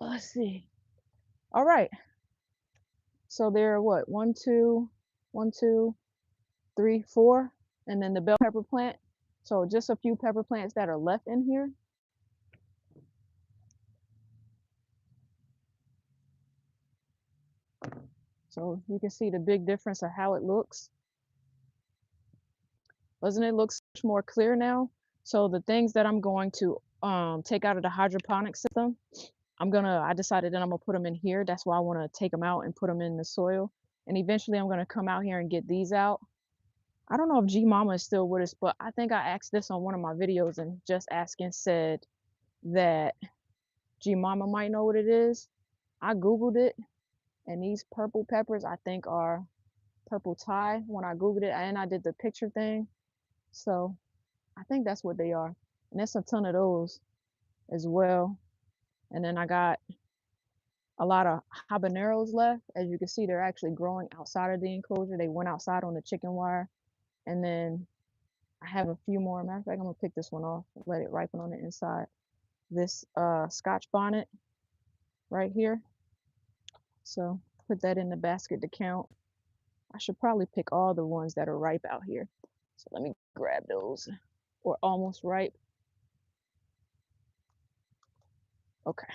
let's see. All right. So there are what? One, two, 3, 4, and then the bell pepper plant. So just a few pepper plants that are left in here. So you can see the big difference of how it looks. Doesn't it look much more clear now? So the things that I'm going to take out of the hydroponic system, I decided that I'm gonna put them in here. That's why I want to take them out and put them in the soil. And eventually I'm gonna come out here and get these out. I don't know if G Mama is still with us, but I think I asked this on one of my videos and just asking said that G Mama might know what it is. I Googled it, and these purple peppers I think are purple Thai when I Googled it, and I did the picture thing. So I think that's what they are. And there's a ton of those as well. And then I got a lot of habaneros left. As you can see, they're actually growing outside of the enclosure. They went outside on the chicken wire. And then I have a few more. Matter of fact, I'm gonna pick this one off, let it ripen on the inside. This Scotch bonnet right here. So put that in the basket to count. I should probably pick all the ones that are ripe out here. So let me grab those, or almost ripe. Okay.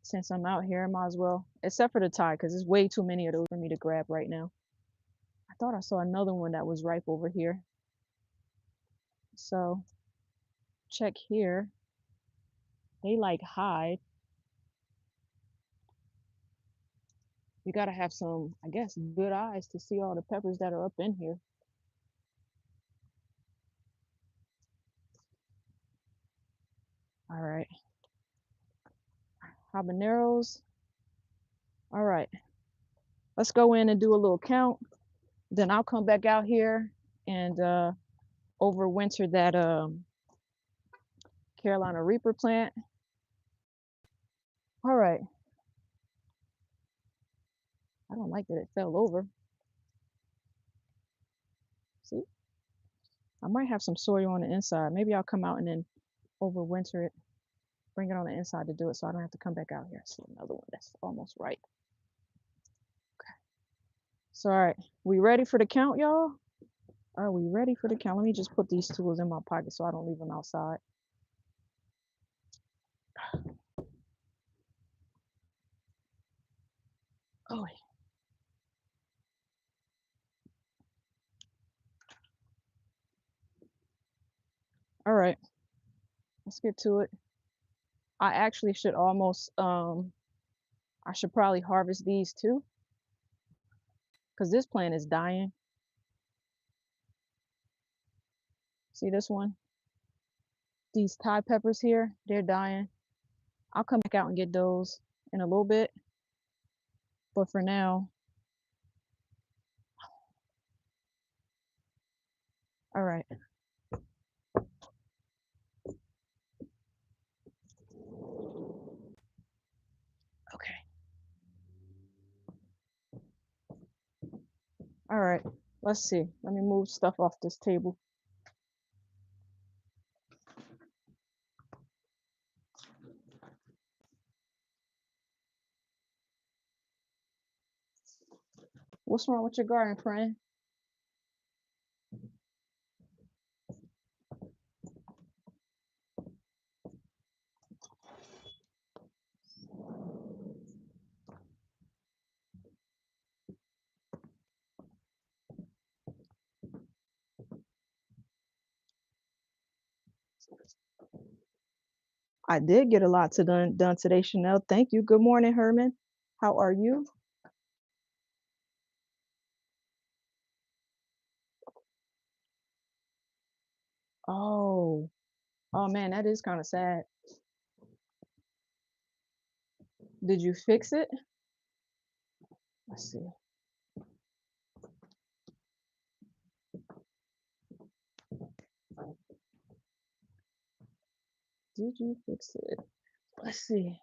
Since I'm out here, I might as well, except for the Thai, because there's way too many of those for me to grab right now. I thought I saw another one that was ripe over here. So check here. They like hide. You gotta have some, I guess, good eyes to see all the peppers that are up in here. All right. Habaneros. All right. Let's go in and do a little count. Then I'll come back out here and overwinter that Carolina Reaper plant. All right. I don't like that it fell over. See? I might have some soil on the inside. Maybe I'll come out and then overwinter it, bring it on the inside to do it so I don't have to come back out here. See another one that's almost right. Okay. So, all right. We ready for the count, y'all? Are we ready for the count? Let me just put these tools in my pocket so I don't leave them outside. Oh, all right. Let's get to it. I actually should almost I should probably harvest these too, because this plant is dying. See this one? These Thai peppers here, they're dying. I'll come back out and get those in a little bit. But for now, all right. Okay. All right. Let's see. Let me move stuff off this table. What's wrong with your garden, friend? I did get a lot to done today, Chanel. Thank you. Good morning, Herman. How are you? Oh, oh man, that is kind of sad. Did you fix it? Let's see. Did you fix it? Let's see.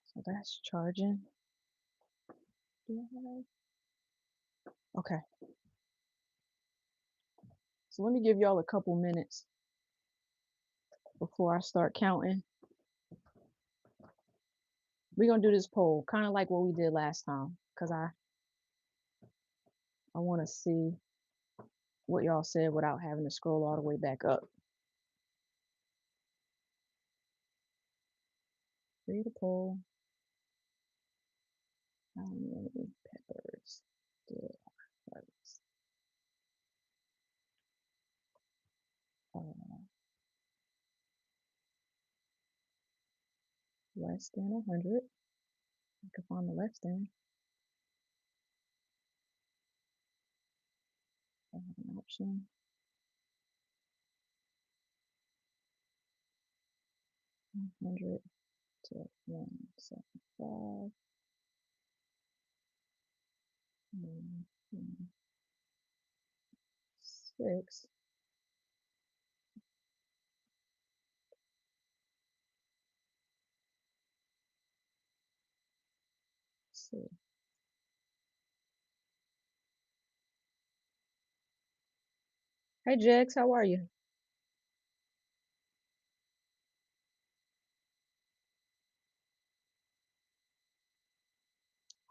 So that's charging. Okay. So let me give y'all a couple minutes before I start counting. We're gonna do this poll, kind of like what we did last time, because I want to see what y'all said without having to scroll all the way back up. Read the poll. How many peppers did I harvest? Less than 100. I can find the less than. I have an option. 100 to 175. mm, 6. Let's see. Hey Jex, how are you?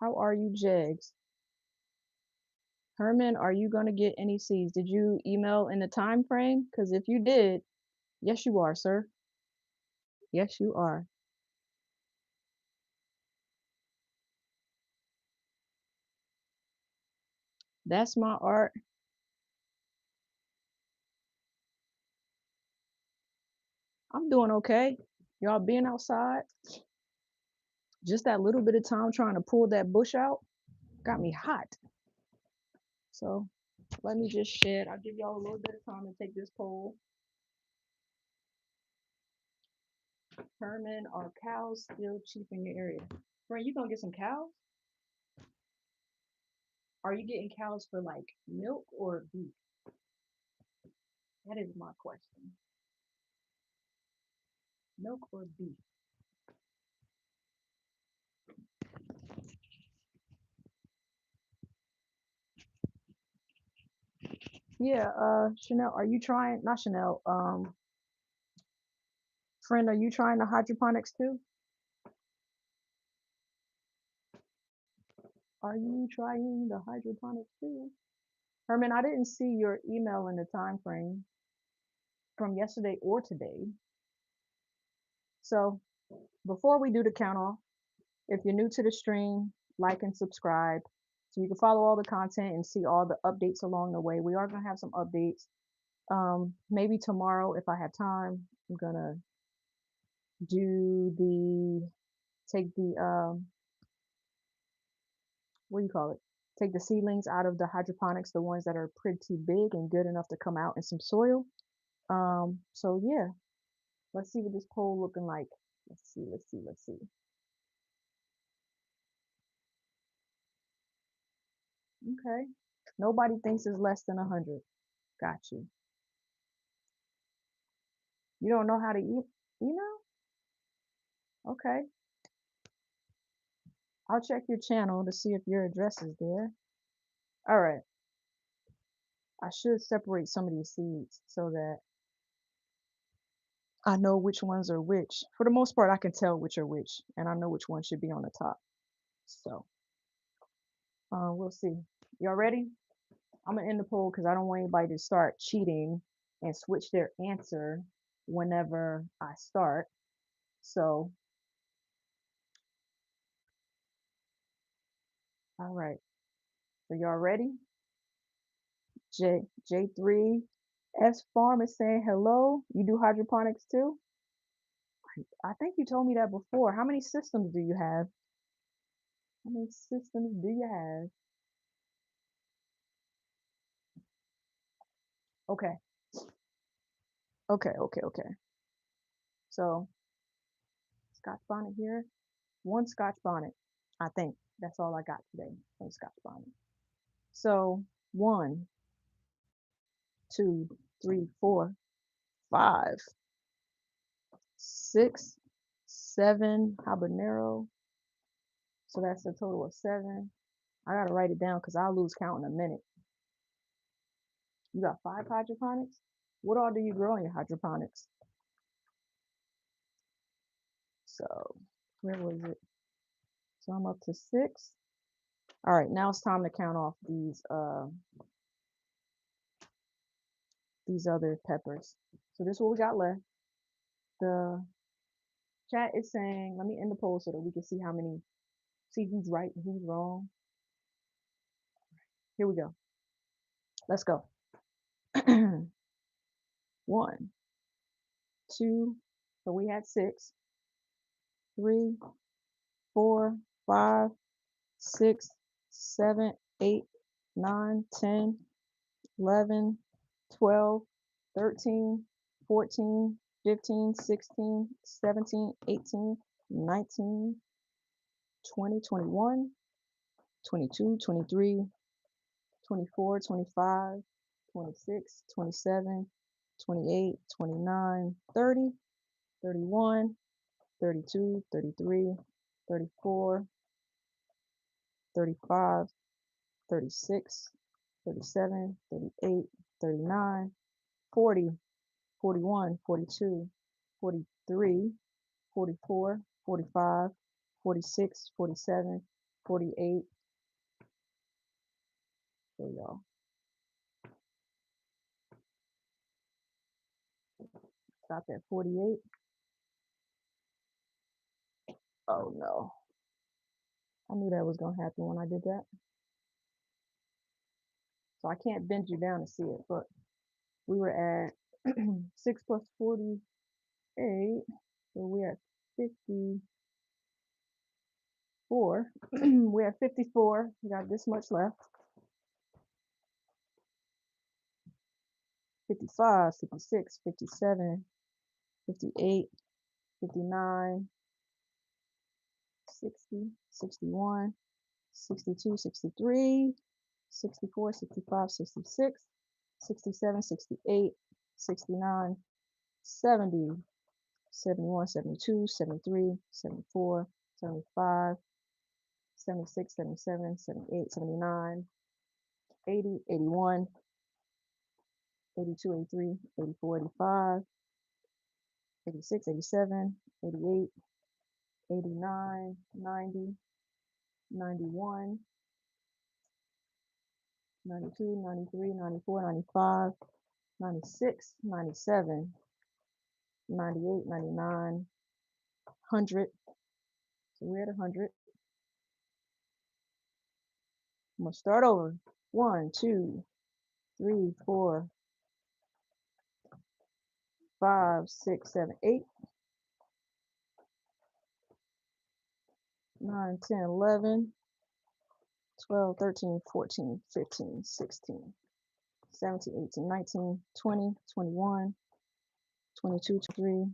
How are you, Jegs? Herman, are you gonna get any C's? Did you email in the time frame? Because if you did, yes, you are, sir. Yes, you are. That's my art. I'm doing okay. Y'all being outside, just that little bit of time trying to pull that bush out got me hot. So let me just shed. I'll give y'all a little bit of time to take this poll. Herman, are cows still cheap in your area? Friend, you gonna get some cows? Are you getting cows for like milk or beef? That is my question. Milk or beef? Yeah, Chanel, are you trying, not Chanel, friend, are you trying the hydroponics too? Are you trying the hydroponics too? Herman, I didn't see your email in the time frame from yesterday or today. So before we do the count off, if you're new to the stream, like and subscribe so you can follow all the content and see all the updates along the way. We are gonna have some updates. Maybe tomorrow if I have time, I'm gonna do the take the what do you call it? Take the seedlings out of the hydroponics, the ones that are pretty big and good enough to come out in some soil. So yeah, let's see what this poll looking like. Let's see. Okay. Nobody thinks it's less than 100. Got you. You don't know how to email? Okay. I'll check your channel to see if your address is there. All right. I should separate some of these seeds so that I know which ones are which. For the most part, I can tell which are which, and I know which one should be on the top. So, we'll see. Y'all ready? I'm gonna end the poll because I don't want anybody to start cheating and switch their answer whenever I start. So, all right. So y'all ready? J3 S Farm is saying hello. You do hydroponics too? I think you told me that before. How many systems do you have? How many systems do you have? Okay. Okay. So Scotch bonnet here. One Scotch bonnet. I think that's all I got today. One Scotch bonnet. So 1, 2, 3, 4, 5, 6, 7 habanero. So that's a total of 7. I gotta write it down because I'll lose count in a minute. You got 5 hydroponics? What all do you grow in your hydroponics? So where was it? So I'm up to 6. All right, now it's time to count off these other peppers. So this is what we got left. The chat is saying, let me end the poll so that we can see how many, see who's right and who's wrong. Here we go. Let's go. 1, 2, so we had 6, 3, 4, 5, 6, 7, 8, 9, 10, 11, 12, 13, 14, 15, 16, 17, 18, 19, 20, 21, 22, 23, 24, 25, 26, 27, 28, 29, 30, 31, 32, 33, 34, 35, 36, 37, 38, 39, 40, 41, 42, 43, 44, 45, 46, 47, 48. There y'all. Stop at 48. Oh no. I knew that was gonna happen when I did that. So I can't bend you down to see it, but we were at 6 plus 48. So we at 54. We have 54. We got this much left. 55, 56, 57, 58, 59, 60, 61, 62, 63, 64, 65, 66, 67, 68, 69, 70, 71, 72, 73, 74, 75, 76, 77, 78, 79, 80, 81, 82, 83, 84, 85, 86, 87, 88, 89, 90, 91, 92, 93, 94, 95, 96, 97, 98, 99, 100. So we're at 100. I'm gonna start over. 1, 2, 3, 4, 5, 6, 7, 8, 9, 10, 11, 12, 13, 14, 15, 16, 17, 18, 19, 20, 21, 22, 23,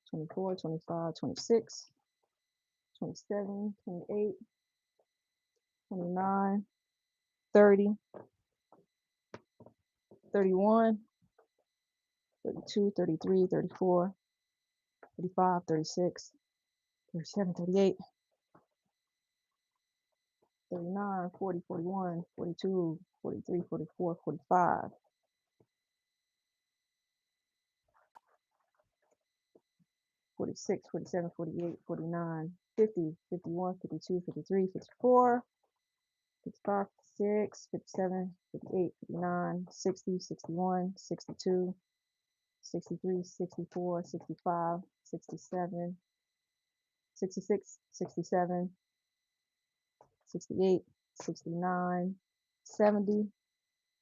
24, 25, 26, 27, 28, 29, 30, 31, 32, 33, 34, 35, 36, 37, 38, 39, 40, 41, 42, 43, 44, 45, 46, 47, 48, 49, 50, 51, 52, 53, 54, 55, 56, 57, 58, 59, 60, 61, 62, 63, 64, 65, 67, 66, 67, 68, 69, 70,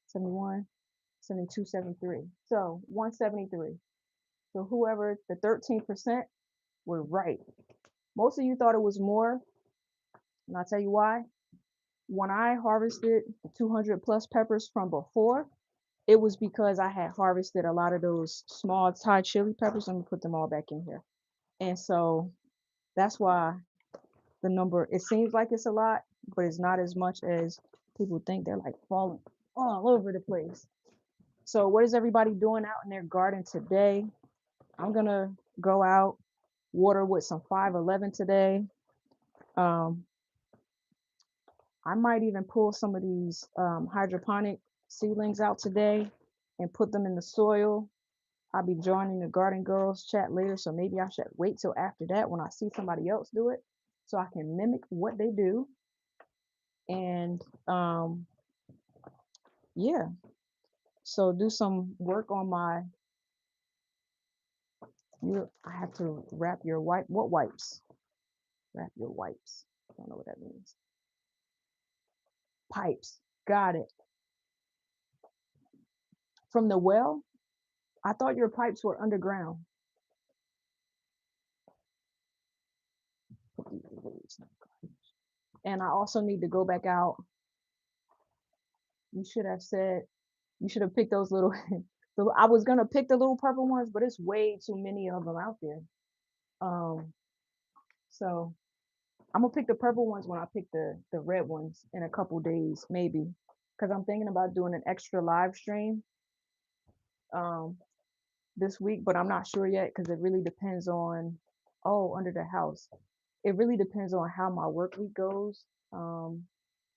71, 72, 73. So 173. So whoever, the 13% were right. Most of you thought it was more, and I'll tell you why. When I harvested the 200 plus peppers from before, it was because I had harvested a lot of those small Thai chili peppers. Let me put them all back in here. And so that's why the number, it seems like it's a lot, but it's not as much as people think. They're like falling all over the place. So what is everybody doing out in their garden today? I'm gonna go out, water with some 511 today. I might even pull some of these hydroponic seedlings out today and put them in the soil. I'll be joining the Garden Girls chat later, so maybe I should wait till after that when I see somebody else do it so I can mimic what they do. And yeah, so do some work on my, I have to wrap your what wipes? Wrap your wipes. I don't know what that means. Pipes. Got it. From the well? I thought your pipes were underground. And I also need to go back out. You should have said, you should have picked those little, I was gonna pick the little purple ones, but it's way too many of them out there. So I'm gonna pick the purple ones when I pick the red ones in a couple days, maybe, because I'm thinking about doing an extra live stream um this week, but I'm not sure yet because it really depends on, oh, under the house. It really depends on how my work week goes. Um,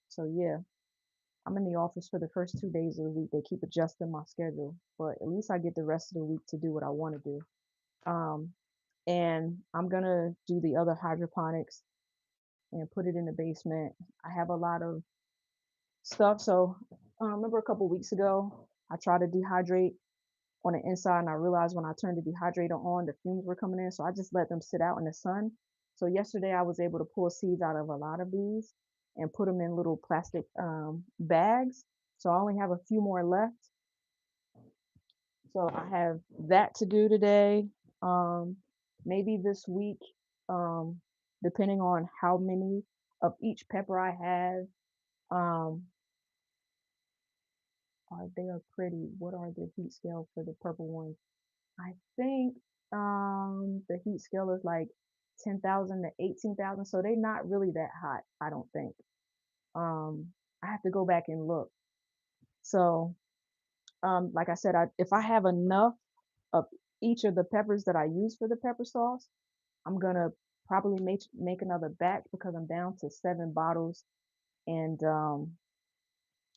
so yeah, I'm in the office for the first 2 days of the week. They keep adjusting my schedule, but at least I get the rest of the week to do what I want to do. Um, and I'm gonna do the other hydroponics and put it in the basement. I have a lot of stuff. So remember a couple weeks ago, I tried to dehydrate on the inside, and I realized when I turned the dehydrator on, the fumes were coming in. So I just let them sit out in the sun. So yesterday, I was able to pull seeds out of a lot of these and put them in little plastic bags. So I only have a few more left. So I have that to do today. Um, Maybe this week, um, depending on how many of each pepper I have. Um, they are pretty. What are the heat scale for the purple ones? I think the heat scale is like 10,000 to 18,000, so they're not really that hot, I don't think. Um I have to go back and look. So, like I said, if I have enough of each of the peppers that I use for the pepper sauce, I'm gonna probably make another batch because I'm down to 7 bottles. And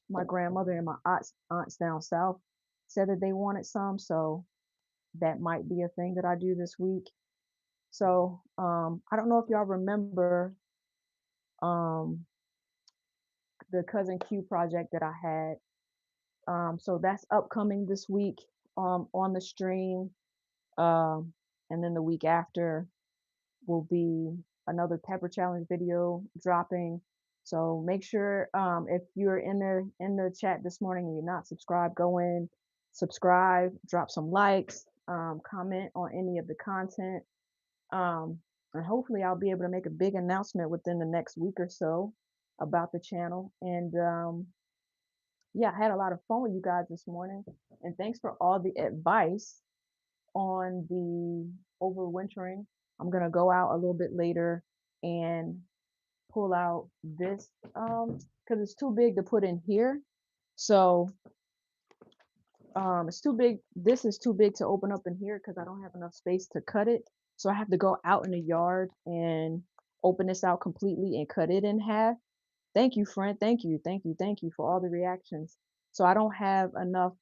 my grandmother and my aunts down south said that they wanted some, so that might be a thing that I do this week. So, I don't know if y'all remember um, the Cousin Q project that I had. So that's upcoming this week on the stream. Um, and then the week after will be another pepper challenge video dropping. So make sure if you're in the chat this morning and you're not subscribed, go in, subscribe, drop some likes, comment on any of the content. Um, and hopefully I'll be able to make a big announcement within the next week or so about the channel. And yeah, I had a lot of fun with you guys this morning. And thanks for all the advice on the overwintering. I'm gonna go out a little bit later and pull out this because it's too big to put in here. So it's too big. This is too big to open up in here because I don't have enough space to cut it. So I have to go out in the yard and open this out completely and cut it in half. Thank you, friend. Thank you. Thank you. Thank you for all the reactions. So I don't have enough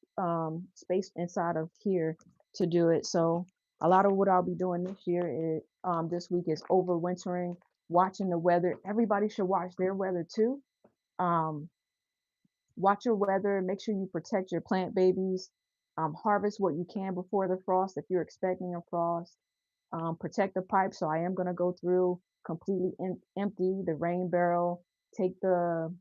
space inside of here to do it. So a lot of what I'll be doing this week is overwintering, watching the weather. Everybody should watch their weather too. Um, Watch your weather, make sure you protect your plant babies, harvest what you can before the frost if you're expecting a frost, protect the pipe. So I am going to go through completely empty the rain barrel, take the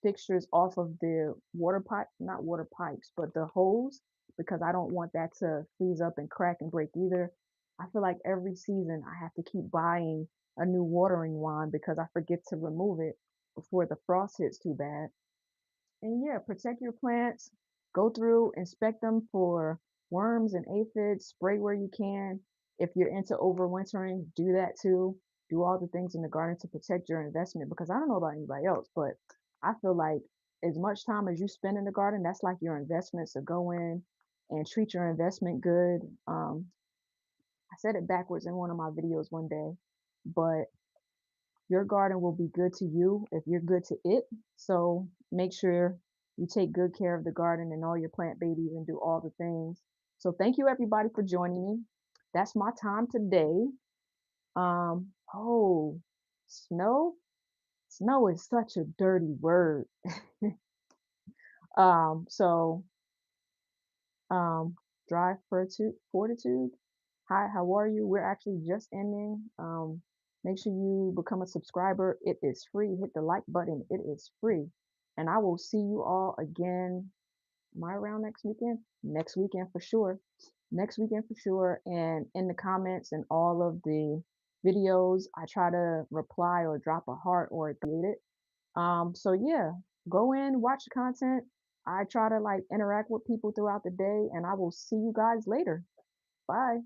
fixtures off of the water pipe, not water pipes, but the hose, because I don't want that to freeze up and crack and break either. I feel like every season I have to keep buying a new watering wand because I forget to remove it before the frost hits too bad. And yeah, protect your plants. Go through, inspect them for worms and aphids, spray where you can. If you're into overwintering, do that too. Do all the things in the garden to protect your investment because I don't know about anybody else, but I feel like as much time as you spend in the garden, that's like your investment. So go in and treat your investment good. I said it backwards in one of my videos one day, but your garden will be good to you if you're good to it. So make sure you take good care of the garden and all your plant babies and do all the things. So thank you everybody for joining me. That's my time today. Oh, snow. Snow is such a dirty word. So um drive fortitude. Hi, how are you? We're actually just ending. Make sure you become a subscriber. It is free. Hit the like button. It is free. And I will see you all again. Am I around next weekend? Next weekend for sure. Next weekend for sure. And in the comments and all of the videos, I try to reply or drop a heart or create it. So yeah, go in, watch the content. I try to like interact with people throughout the day, and I will see you guys later. Bye.